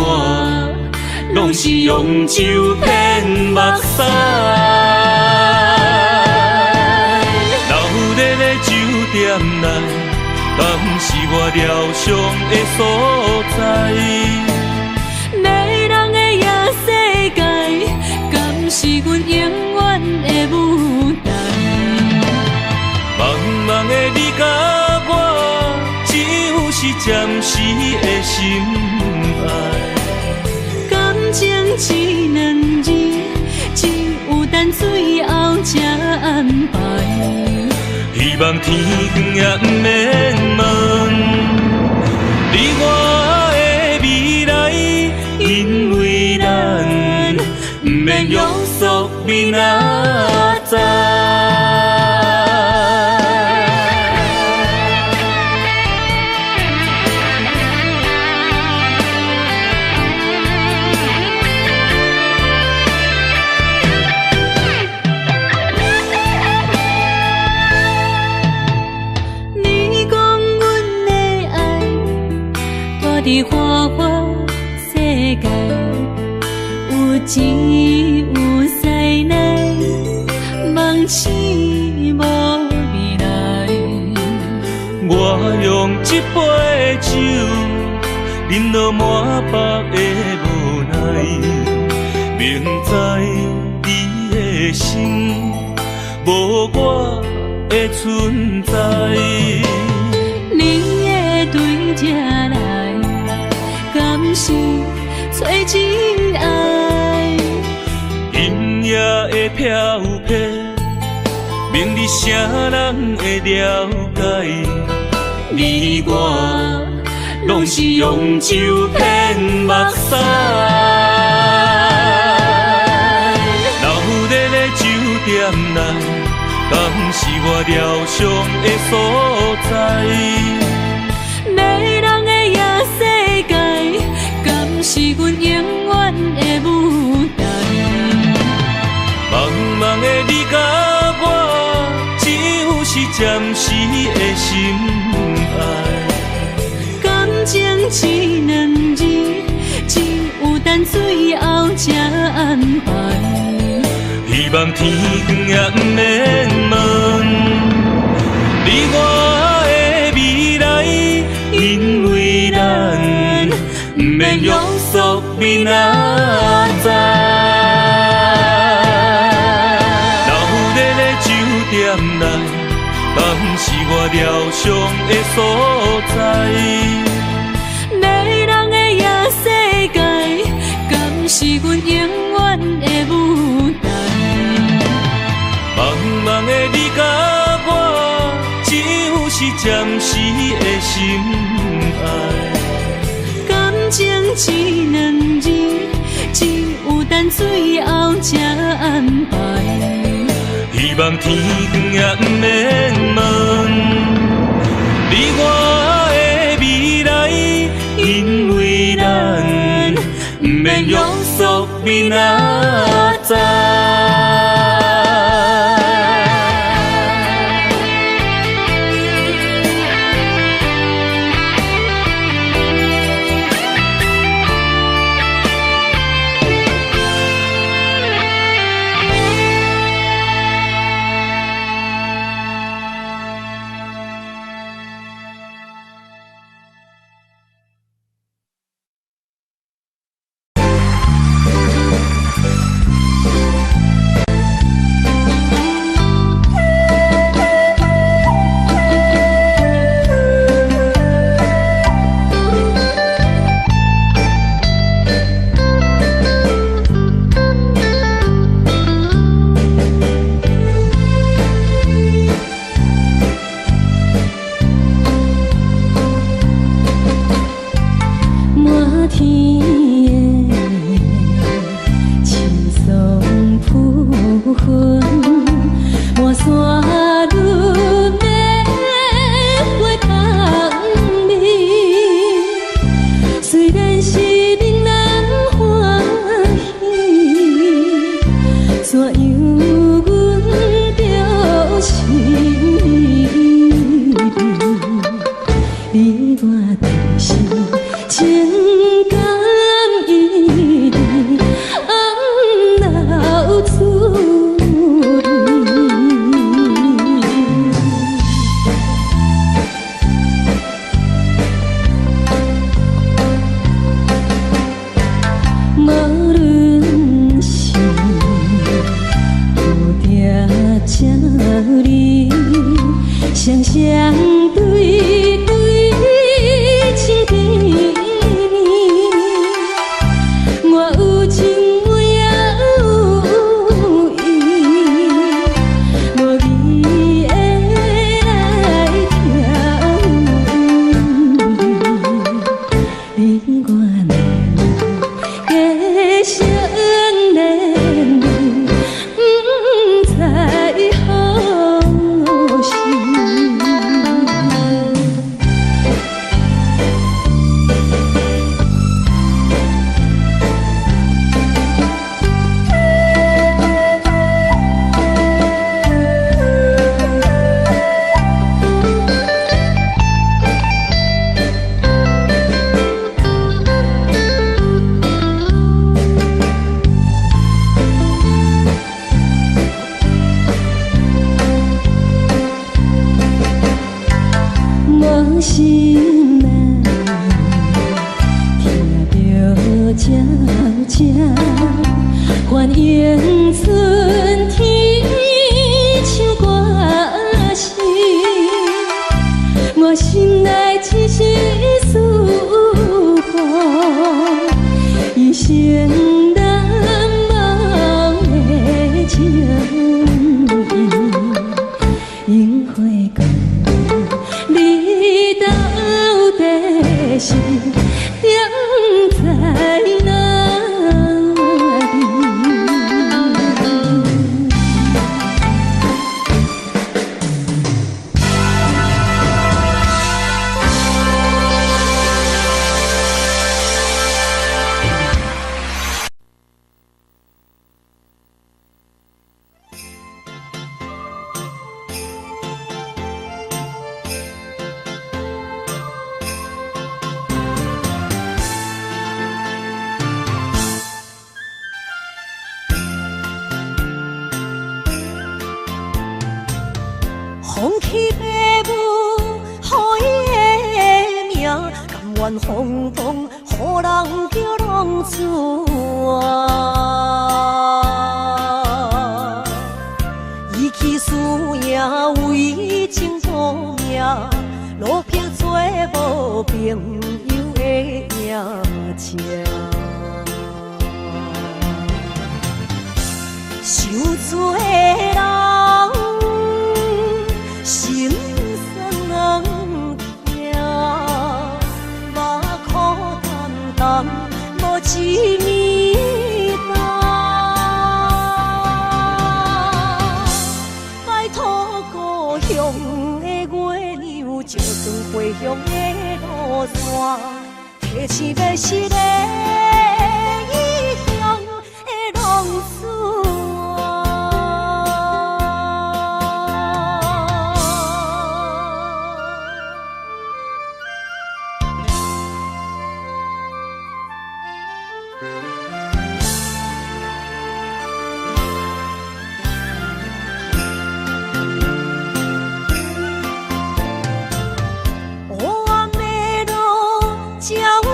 拢是用酒骗目屎，流热的酒店内，敢是我疗伤的所在？迷人的夜世界，敢是阮永远的舞台？你甲我，只有是暂时的心爱。感情只两字，只有等最后才安排。希望天光也不免问，你我的未来，因为咱不免约束明仔载。伫花花世界，有钱有势来，梦醒无未来。我用一杯酒，饮落满腹的无奈，明知你的心无我的存在。你的对这来。是找真爱，音乐会飘飘，明日啥人会了解？你我拢是用酒骗目屎，留伫咧酒店内，敢是我疗伤的所在？是阮永远的舞台。茫茫的你甲我，只有是暂时的心爱。感情只两字，只有等最后才安排。希望天光也不免问，你我的未来，因为咱不免约束明仔载。留伫咧酒店内，敢是我疗伤的所在？迷人的夜世界，敢是阮永远的舞台？茫茫的你甲我，只有是暂时的心爱。感情只两字，只有等最后才安排。希望天光也不免问，你我的未来，因为咱不免约束明仔载。相信相对对情几年，我有情我也有意，无义的来听，你我难继续恋恋，不知何时。无心难，听着悄悄，幻影春天唱歌声，我心内只是思慕，一生难忘的情谊，樱花讲。你到底是踮在哪里？放弃父母，予伊的名，甘愿风风，予人叫浪子啊！伊去输赢为情赌命，路撇做无朋友的影情。受罪的人。心酸能听，目眶淡淡，无一面答。拜托故乡的月亮，照光回乡的路线，提醒要是个异乡的浪子。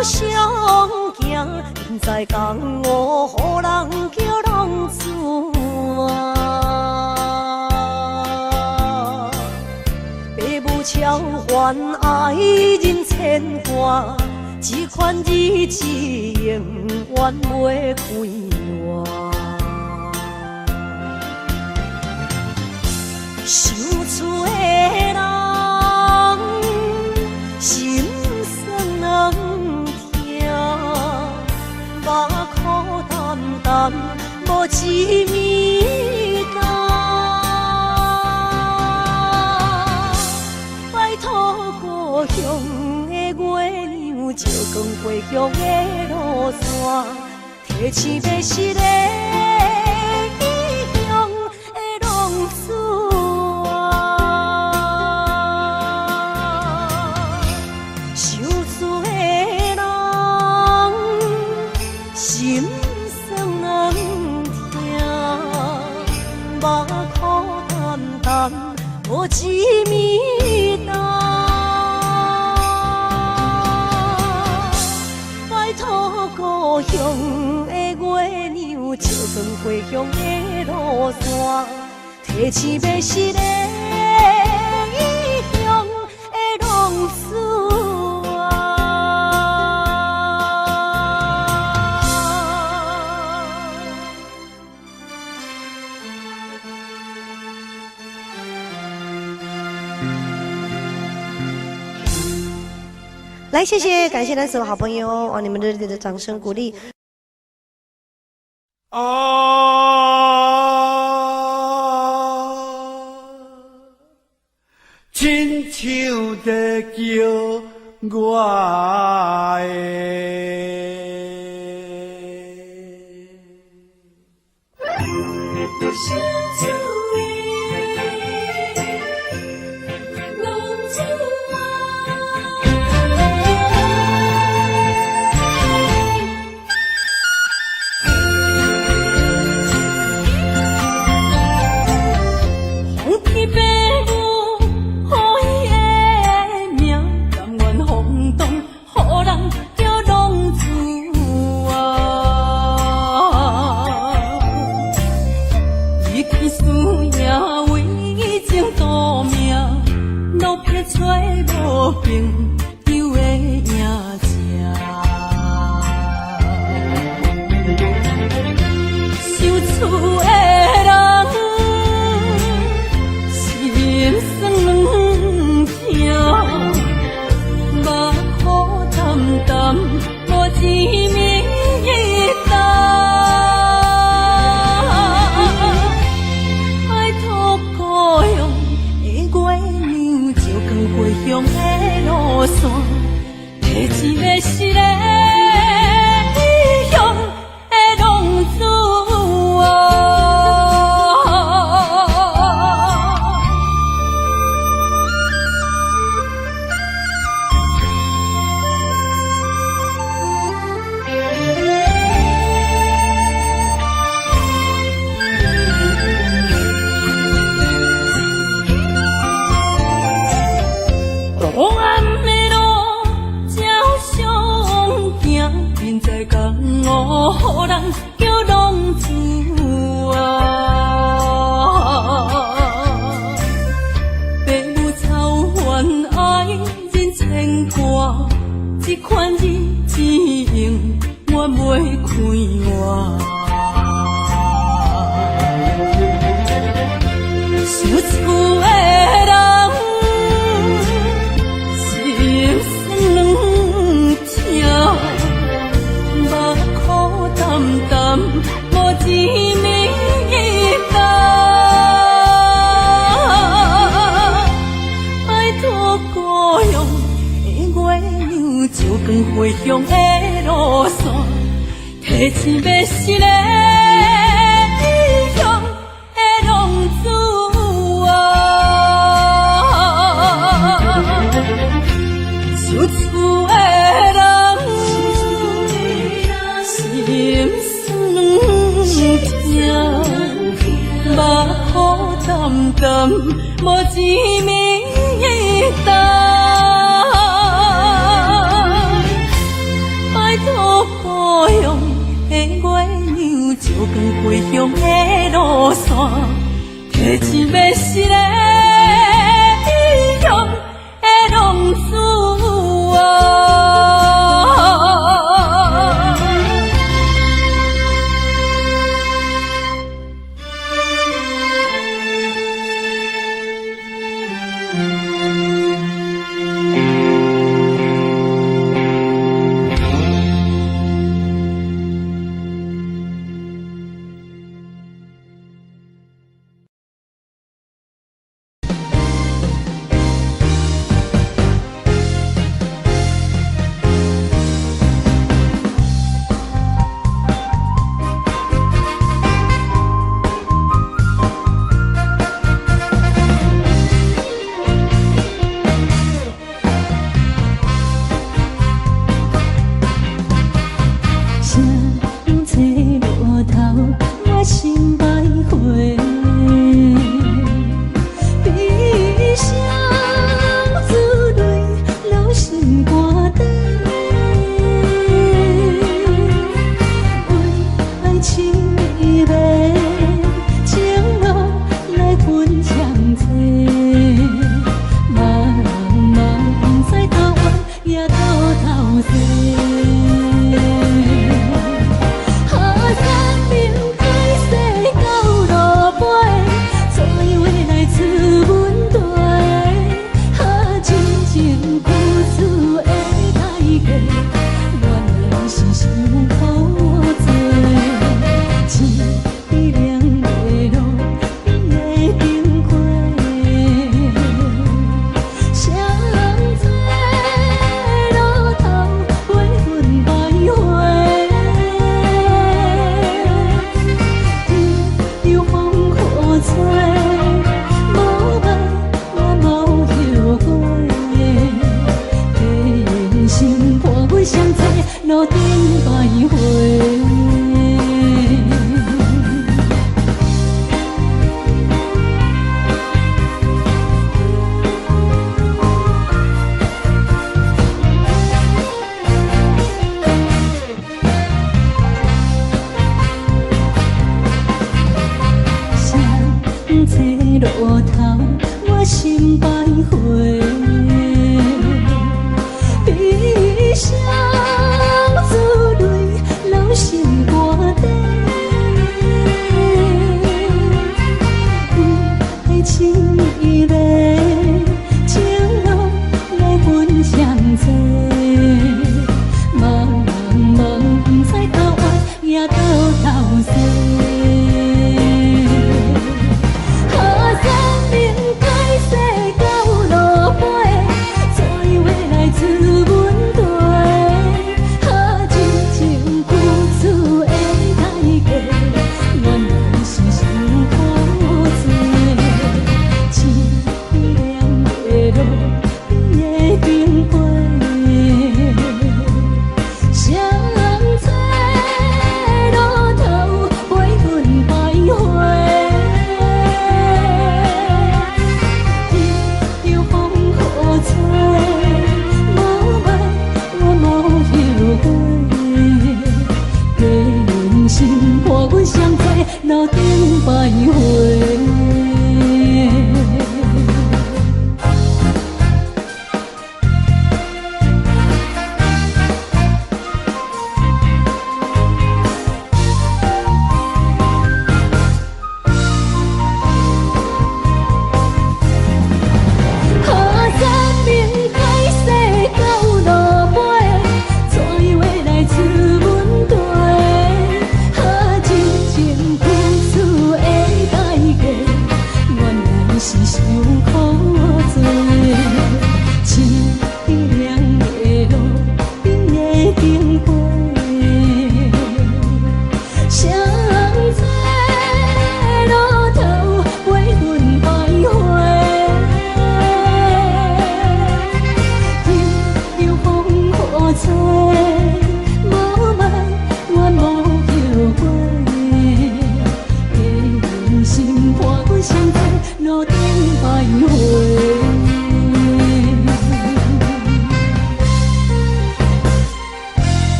相行，现在江湖，予人叫浪子啊！父母超还爱人牵挂，这款日子永远袂开换。想厝的人，心酸能。目眶淡淡，无一面答。拜托故乡的月亮，照光回乡的路线，提醒要是个异乡的浪子啊！受罪的人。心酸能听，目眶淡淡，无一面答。拜托故乡的月亮，照光回乡的路线，提醒要是个异乡来，谢谢，感谢咱所有好朋友哦，你们热烈的掌声鼓励。啊，亲像在叫我回乡的路线，提醒要是个异乡的浪子啊，受厝的人心酸痛，目眶澹澹，无一面灯。故乡的月亮，照光回乡的路线，提醒要是个异乡的浪子啊。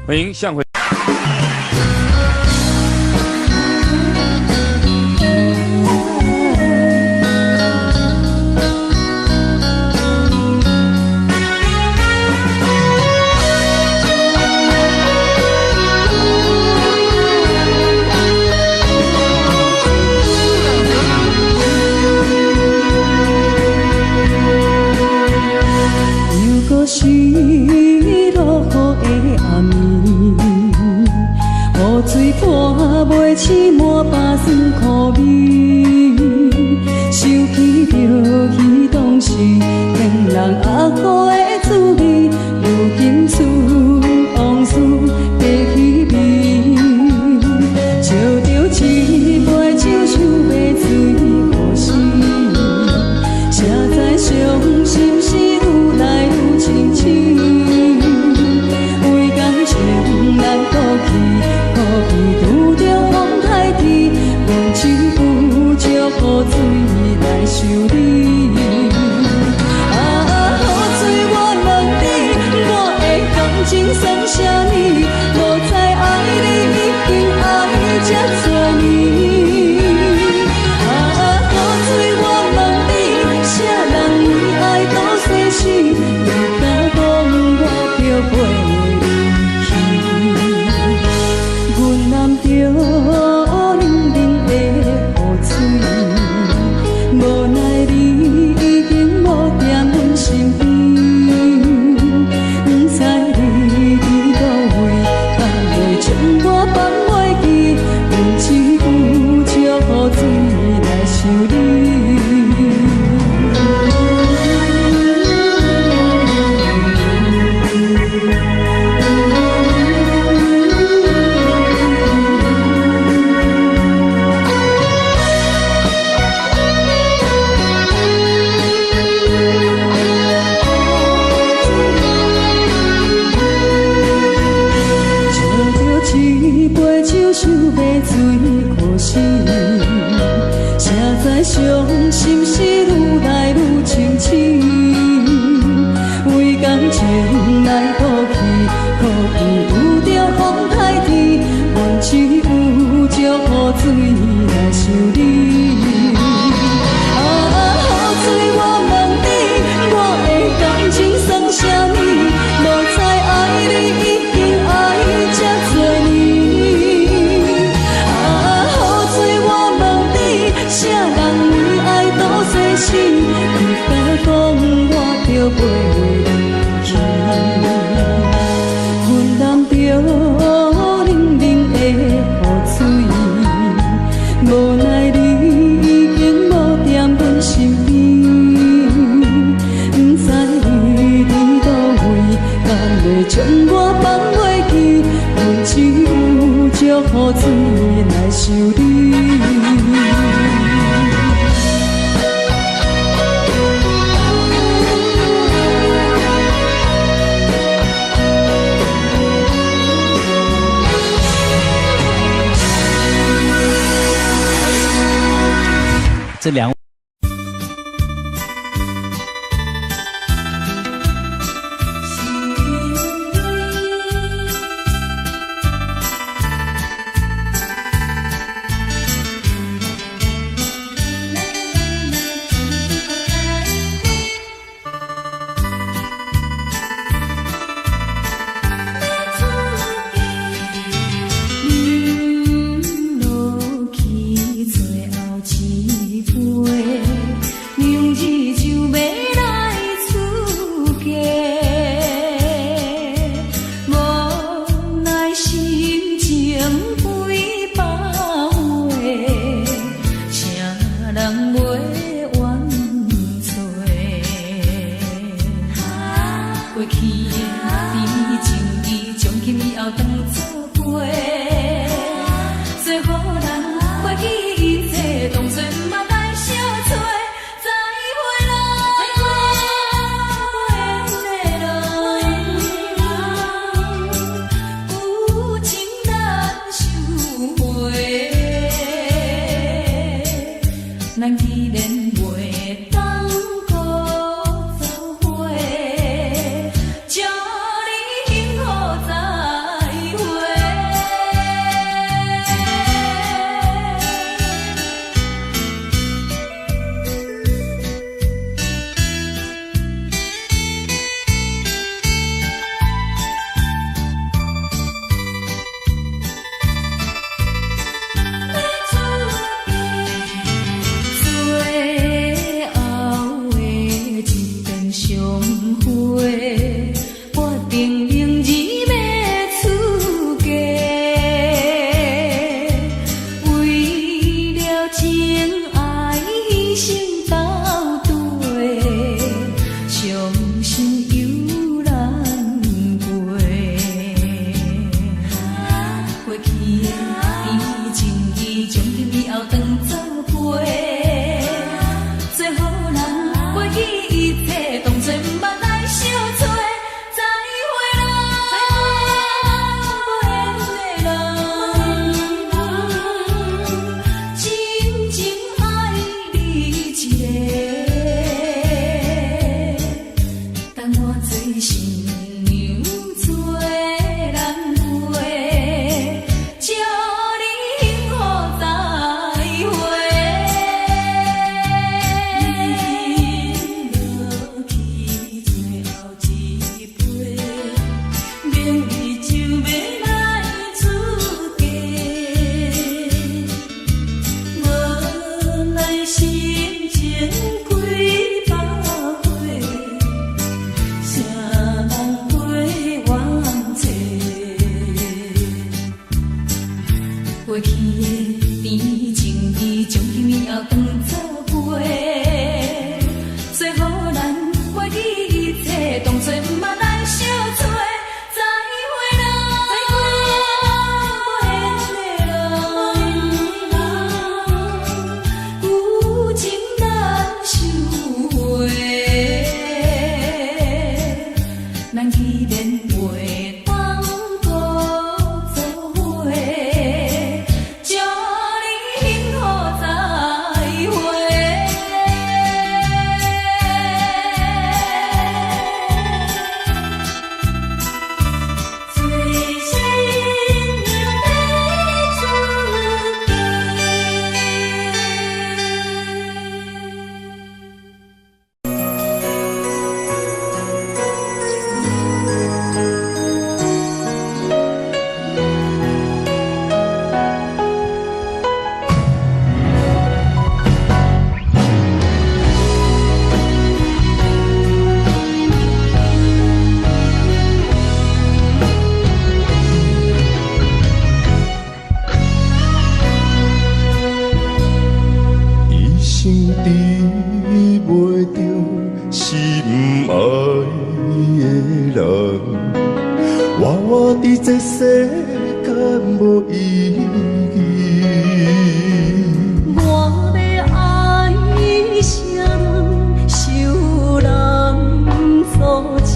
欢迎向回。是落雨的暗暝，雨水泼袂起满巴酸苦味，想起着彼当时天人压苦的滋味，如今思往事在稀微，笑着一杯酒想要醉过时，谁知伤心事愈来愈清醒，为感情难过去，可比拄着风台天，阮只有借雨水来修理。啊，雨水我问你，我的感情算啥呢？无再爱你，已经爱这多年。啊，雨水我问你，啥人为爱到逝世？阮淋着冷冷的雨水，无奈你已经无在阮身边，不知你伫倒位，眼泪将我放袂记，阮只有借雨水来想你。想要醉过时，谁知伤心事愈来愈清醒，为感情来过去，可比拄着风台天，阮只有借雨水来修理。啊，雨水我问你，我的感情算啥呢？无再爱你，已经爱这多年。啥人为爱到逝世？你敢讲我着袂记？阮淋着冷冷的雨水，无奈你已经无在阮身边，不知你伫倒位，眼泪将我放袂记，阮只有借雨水来修理。这两落去最后一杯。伊就要来出嫁，无奈心情几百岁，谁人陪阮坐？过去的甜情意，从今以后当作陪。最好咱忘记一切，当作毋捌来相做。再会啦，有情难收回，咱既然袂当搁做伙，祝你幸福再会。最新娘要出一生治袂着心爱的人，活伫这世间无意义。我要爱啥人，受人所欺，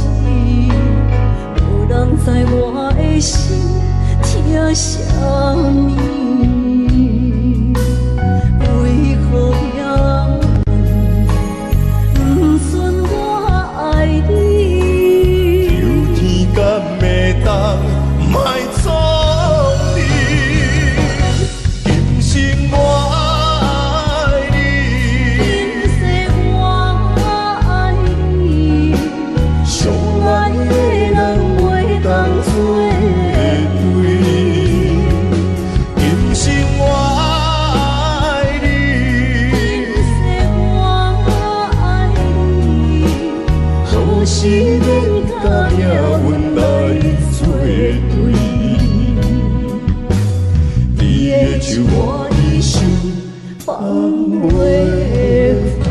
无人知我的心疼啥物。为何命运不顺我爱你？有天敢会当莫错你，今生我爱你，今世我爱你，相爱的人袂当做对。今生我爱你，今世我爱你，何时免甲命运来作对？你的手我的手放袂开。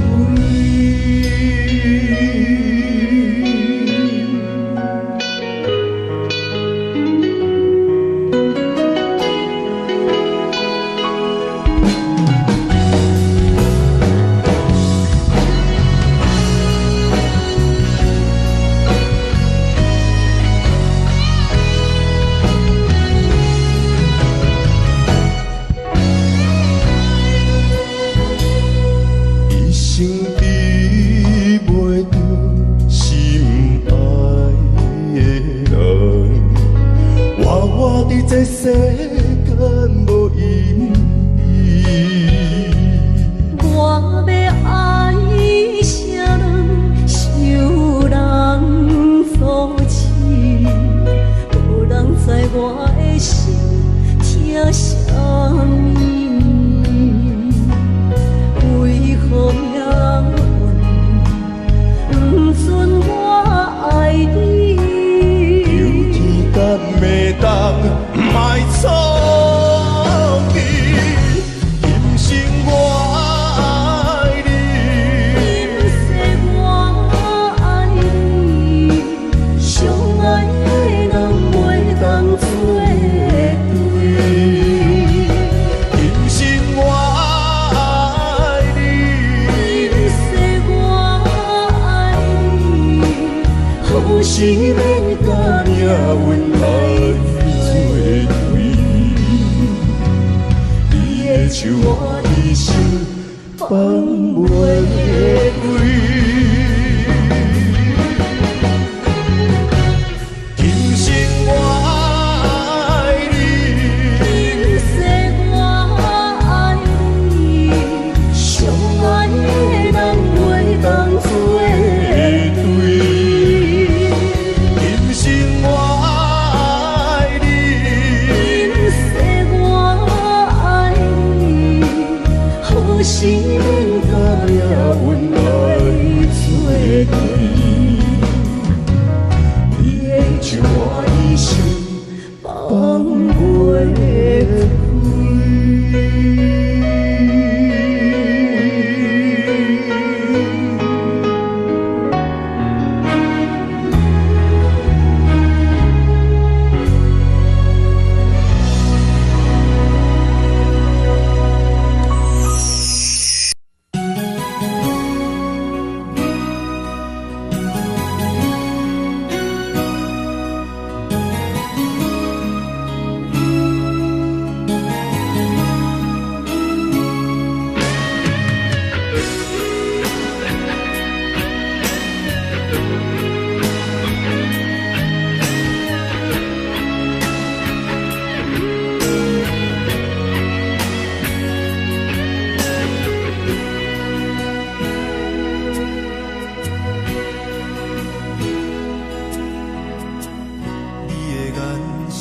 一生治袂着心爱的人，活伫这世间无意义。我要爱啥人，受人所欺，无人知我的心疼啥物。为何命运不顺我爱你？有天敢会当莫错你，今生我爱你，今世我爱你，相爱的人袂当做对。今生我爱你，今世我爱你，何时免甲命运来作对？你的手我的手放袂开。今生我爱你，今世我爱你，相爱的人袂当做对。今生我爱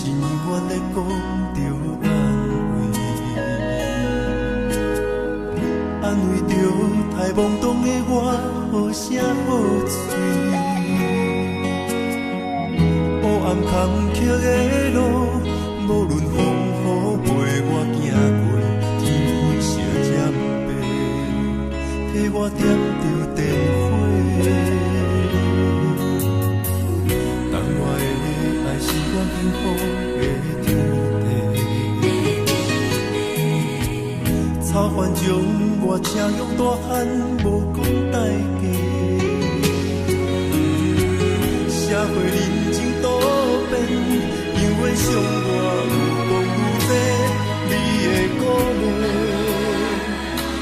心愿咧讲着安慰着太懵懂的我，好声好嘴。黑暗坎坷的路，无论风雨陪我行过，天昏烧渐白，替我点着灯火。当我的爱是我幸福的天地，草原将我请用大汉，无讲代价。社会人情多变，因为伤我有讲有多，你的鼓励，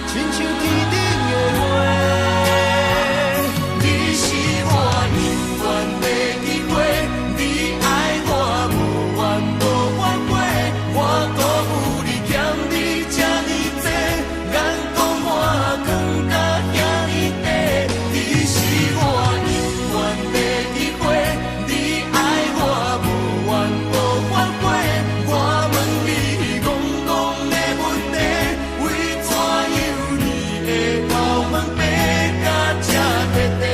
亲像天顶的花。你是我永远的机会，你爱我无怨无反悔，我辜负你欠你这呢多，眼光我更加遐呢多。你是我永远的机会，你爱我无怨无反悔，我问你戆戆的问题，为怎样你的头毛白甲这彻底？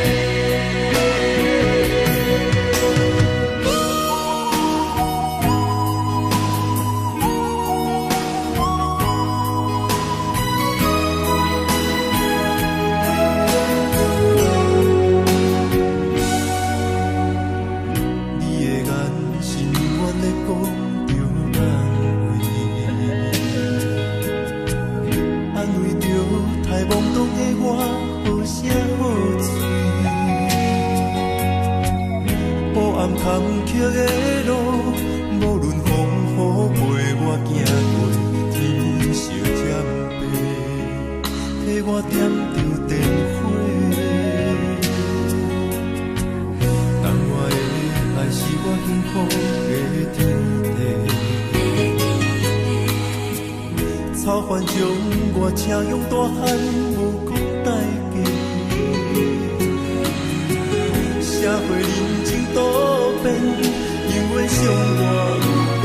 你的眼是永远咧讲着安慰着太懵懂的我，好声好嘴。黑暗坎坷的路，无论风雨陪我行过，天昏烧渐白，替我点着灯火。当我的爱是我幸福的天地，草原将我请用大汉，无讲代价。社会人情多变，因为伤我有讲有多，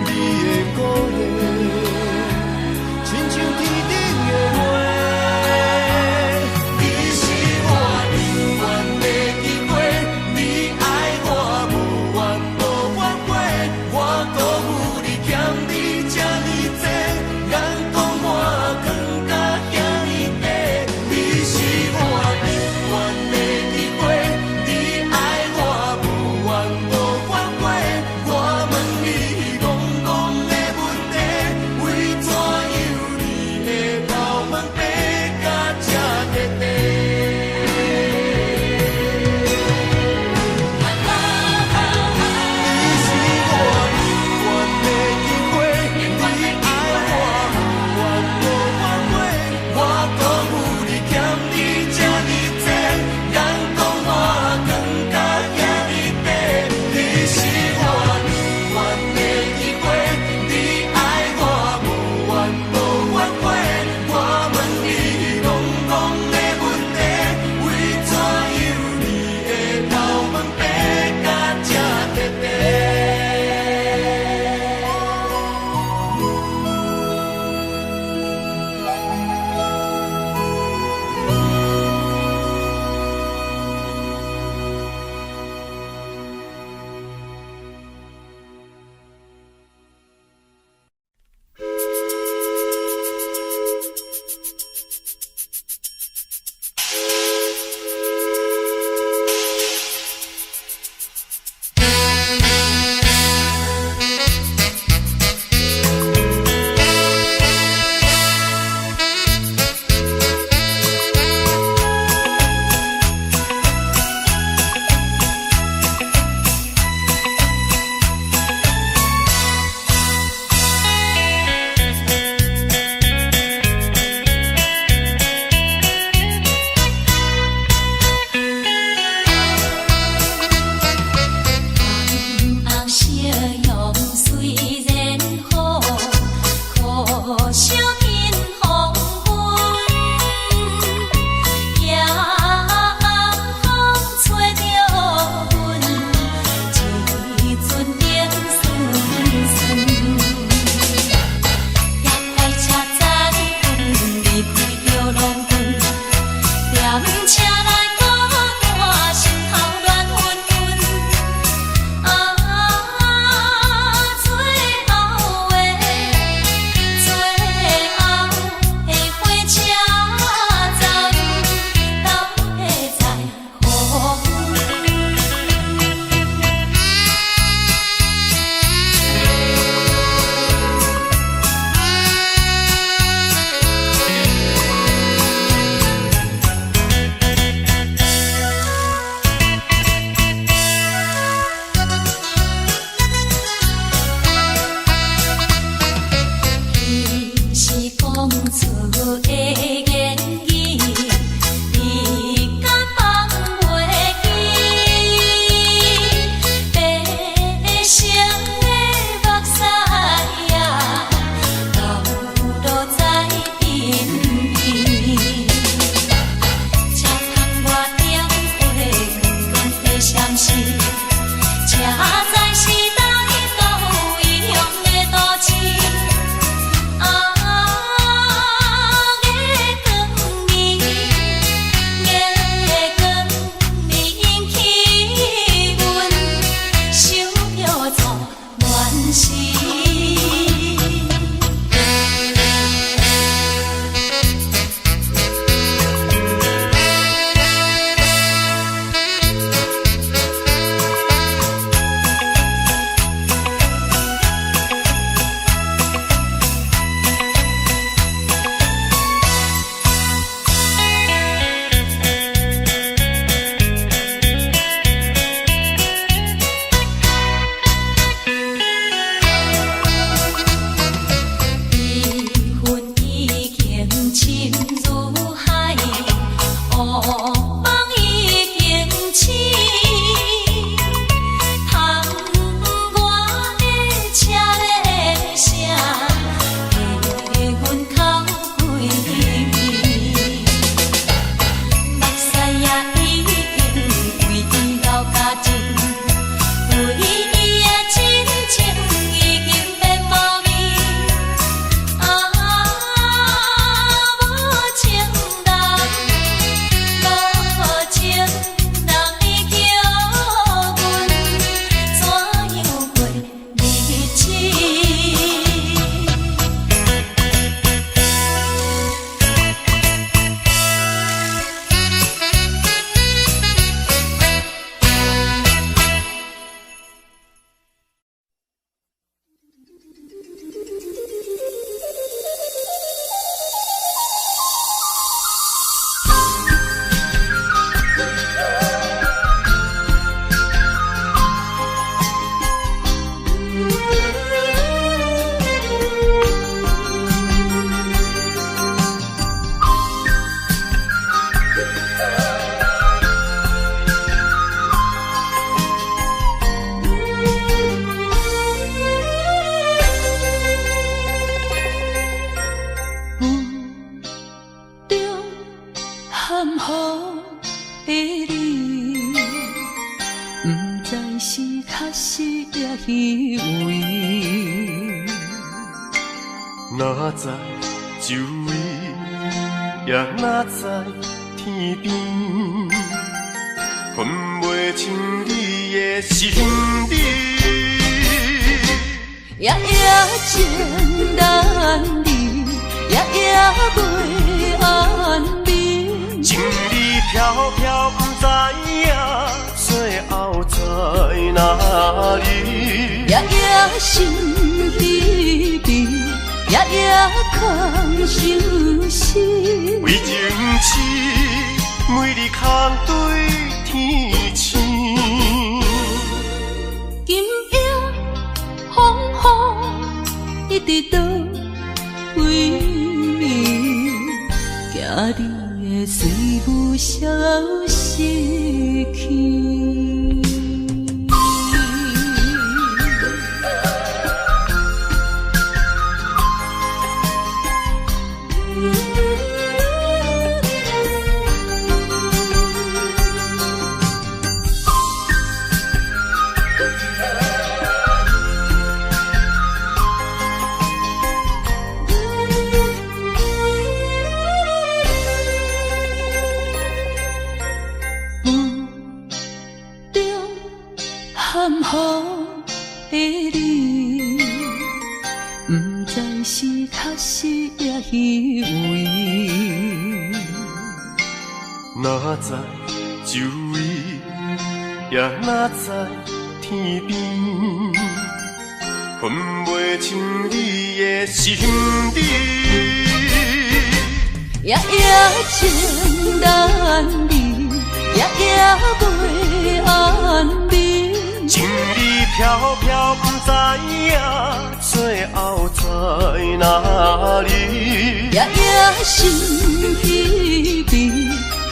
你的鼓励，亲像天顶的花。你是我永远的机会，你爱我无怨无反悔，我辜负你欠你这呢多，眼光我更加遐呢多。你是我永远的机会，你爱我无怨无反悔，时。哪知周围，也哪知天边，分袂清你的心理。夜夜情难离，夜夜袂安眠。情意飘飘，不知影最后在哪里。夜夜心悲悲，夜夜空相思。为情痴，每日空对天星。今夜风雨一直到为暝，惊你的随无消息去。含雨的你，不知是确实也虚伪。哪知周围，也哪知天边，分袂清你的心理。夜夜情难离，夜夜袂安眠。情意飘飘，不知影最后在哪里。夜夜心悲悲，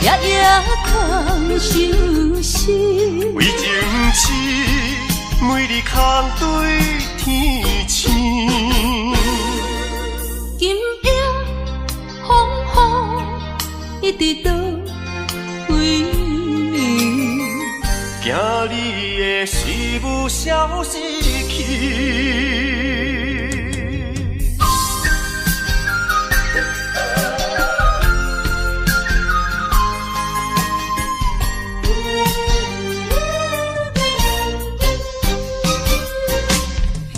夜夜空相思。为情痴，每日空对天星。今夜风雨一直到为暝，惊你的随无消息去。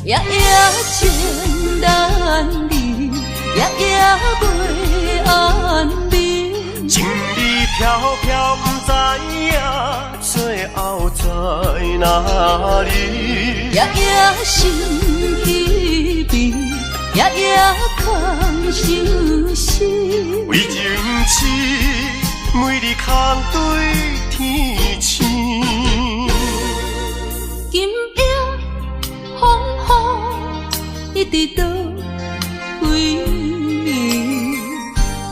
夜夜情难离，夜夜袂安眠。情意飘飘，不知影最后在哪里。夜夜心稀微，夜夜空相思。为情痴，每日空对天星。今夜风雨一直倒为你，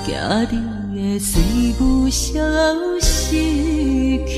惊你的随我消失去。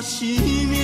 是命。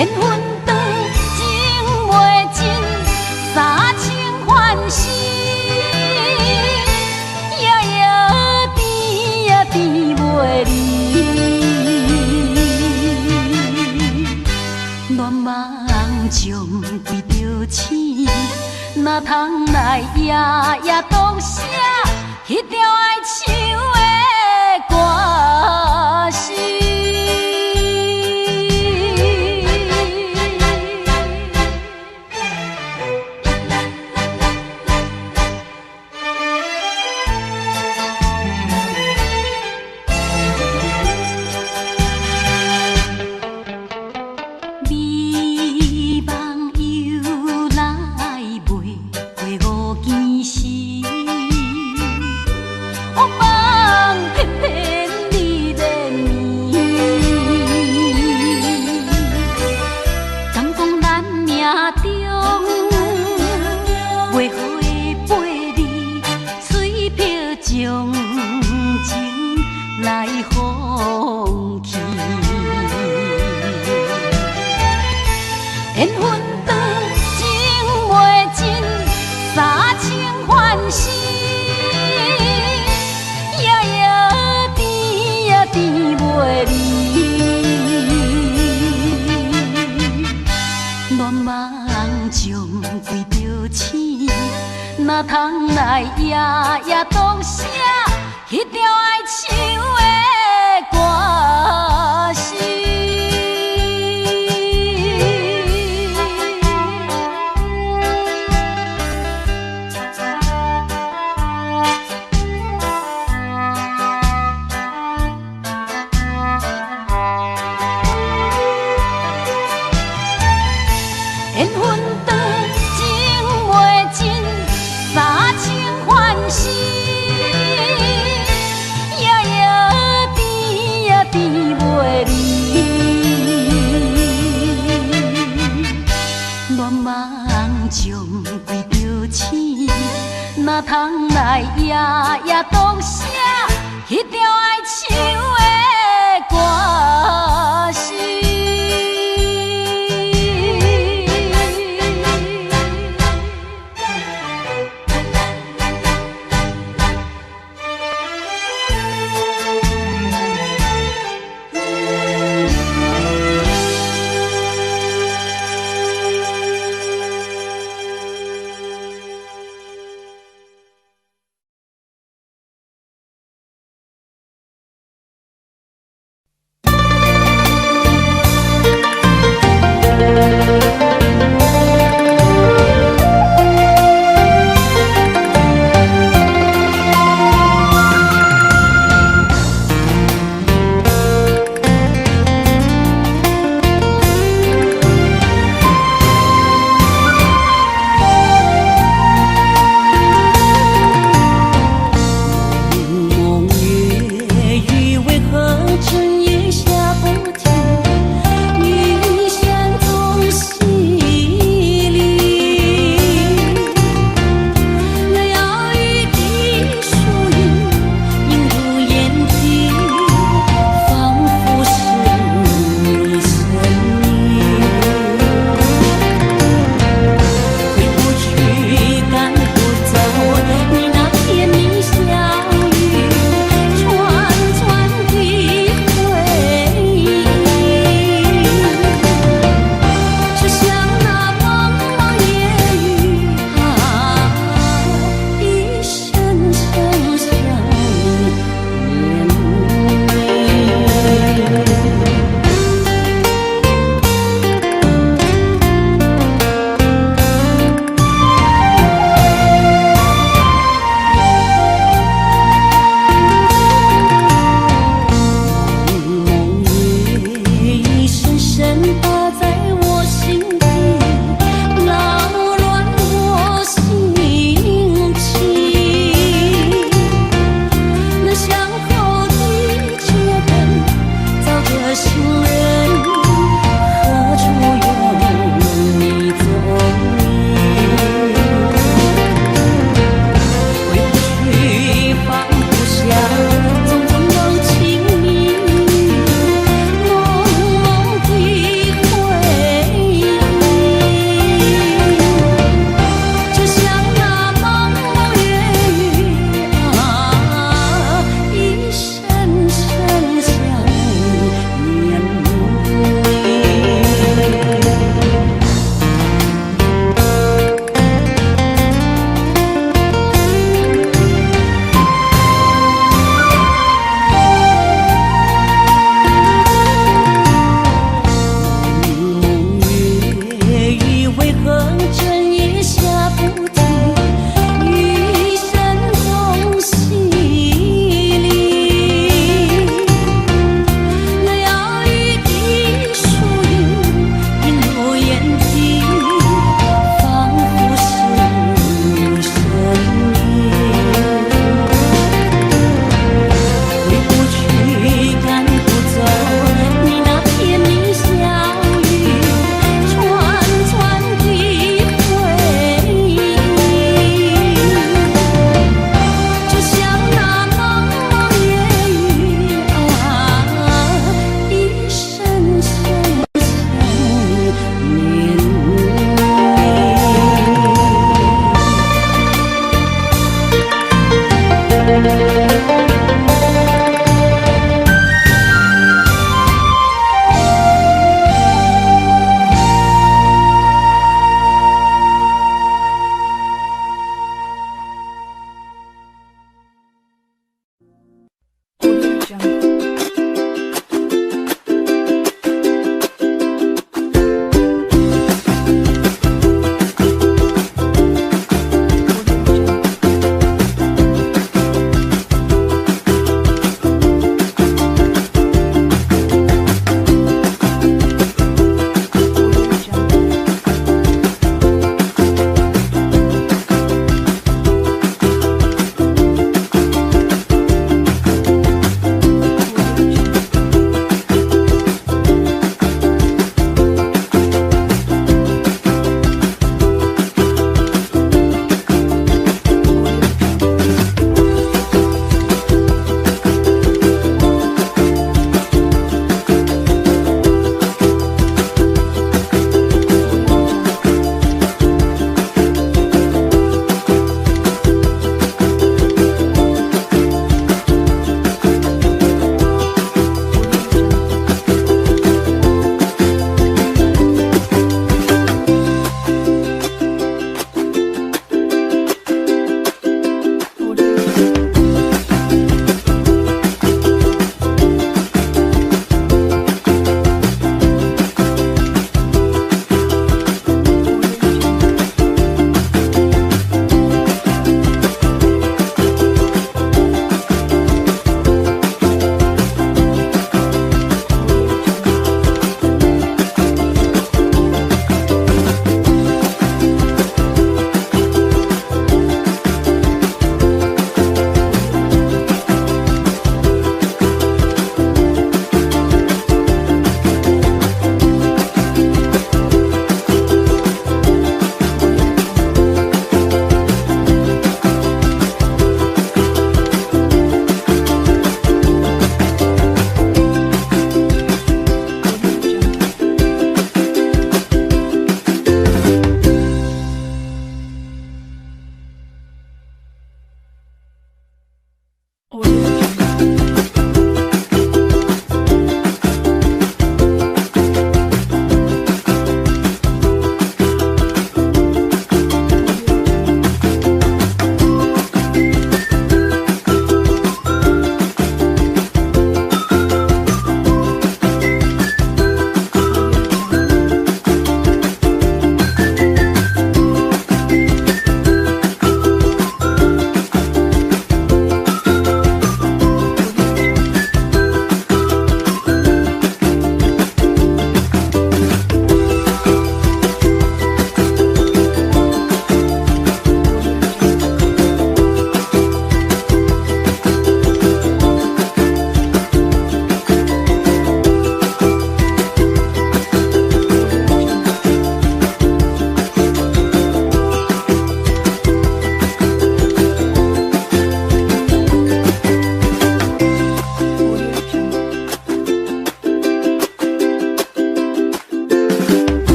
缘分长情袂尽，三情换死，夜夜甜呀甜袂离。恋梦中对着星，哪通来夜夜读写迄条爱唱的歌词？将情来放弃，缘分长情袂尽，三情换死，夜夜甜呀甜袂离。恋梦中对着星，哪通来夜夜读写迄条爱唱的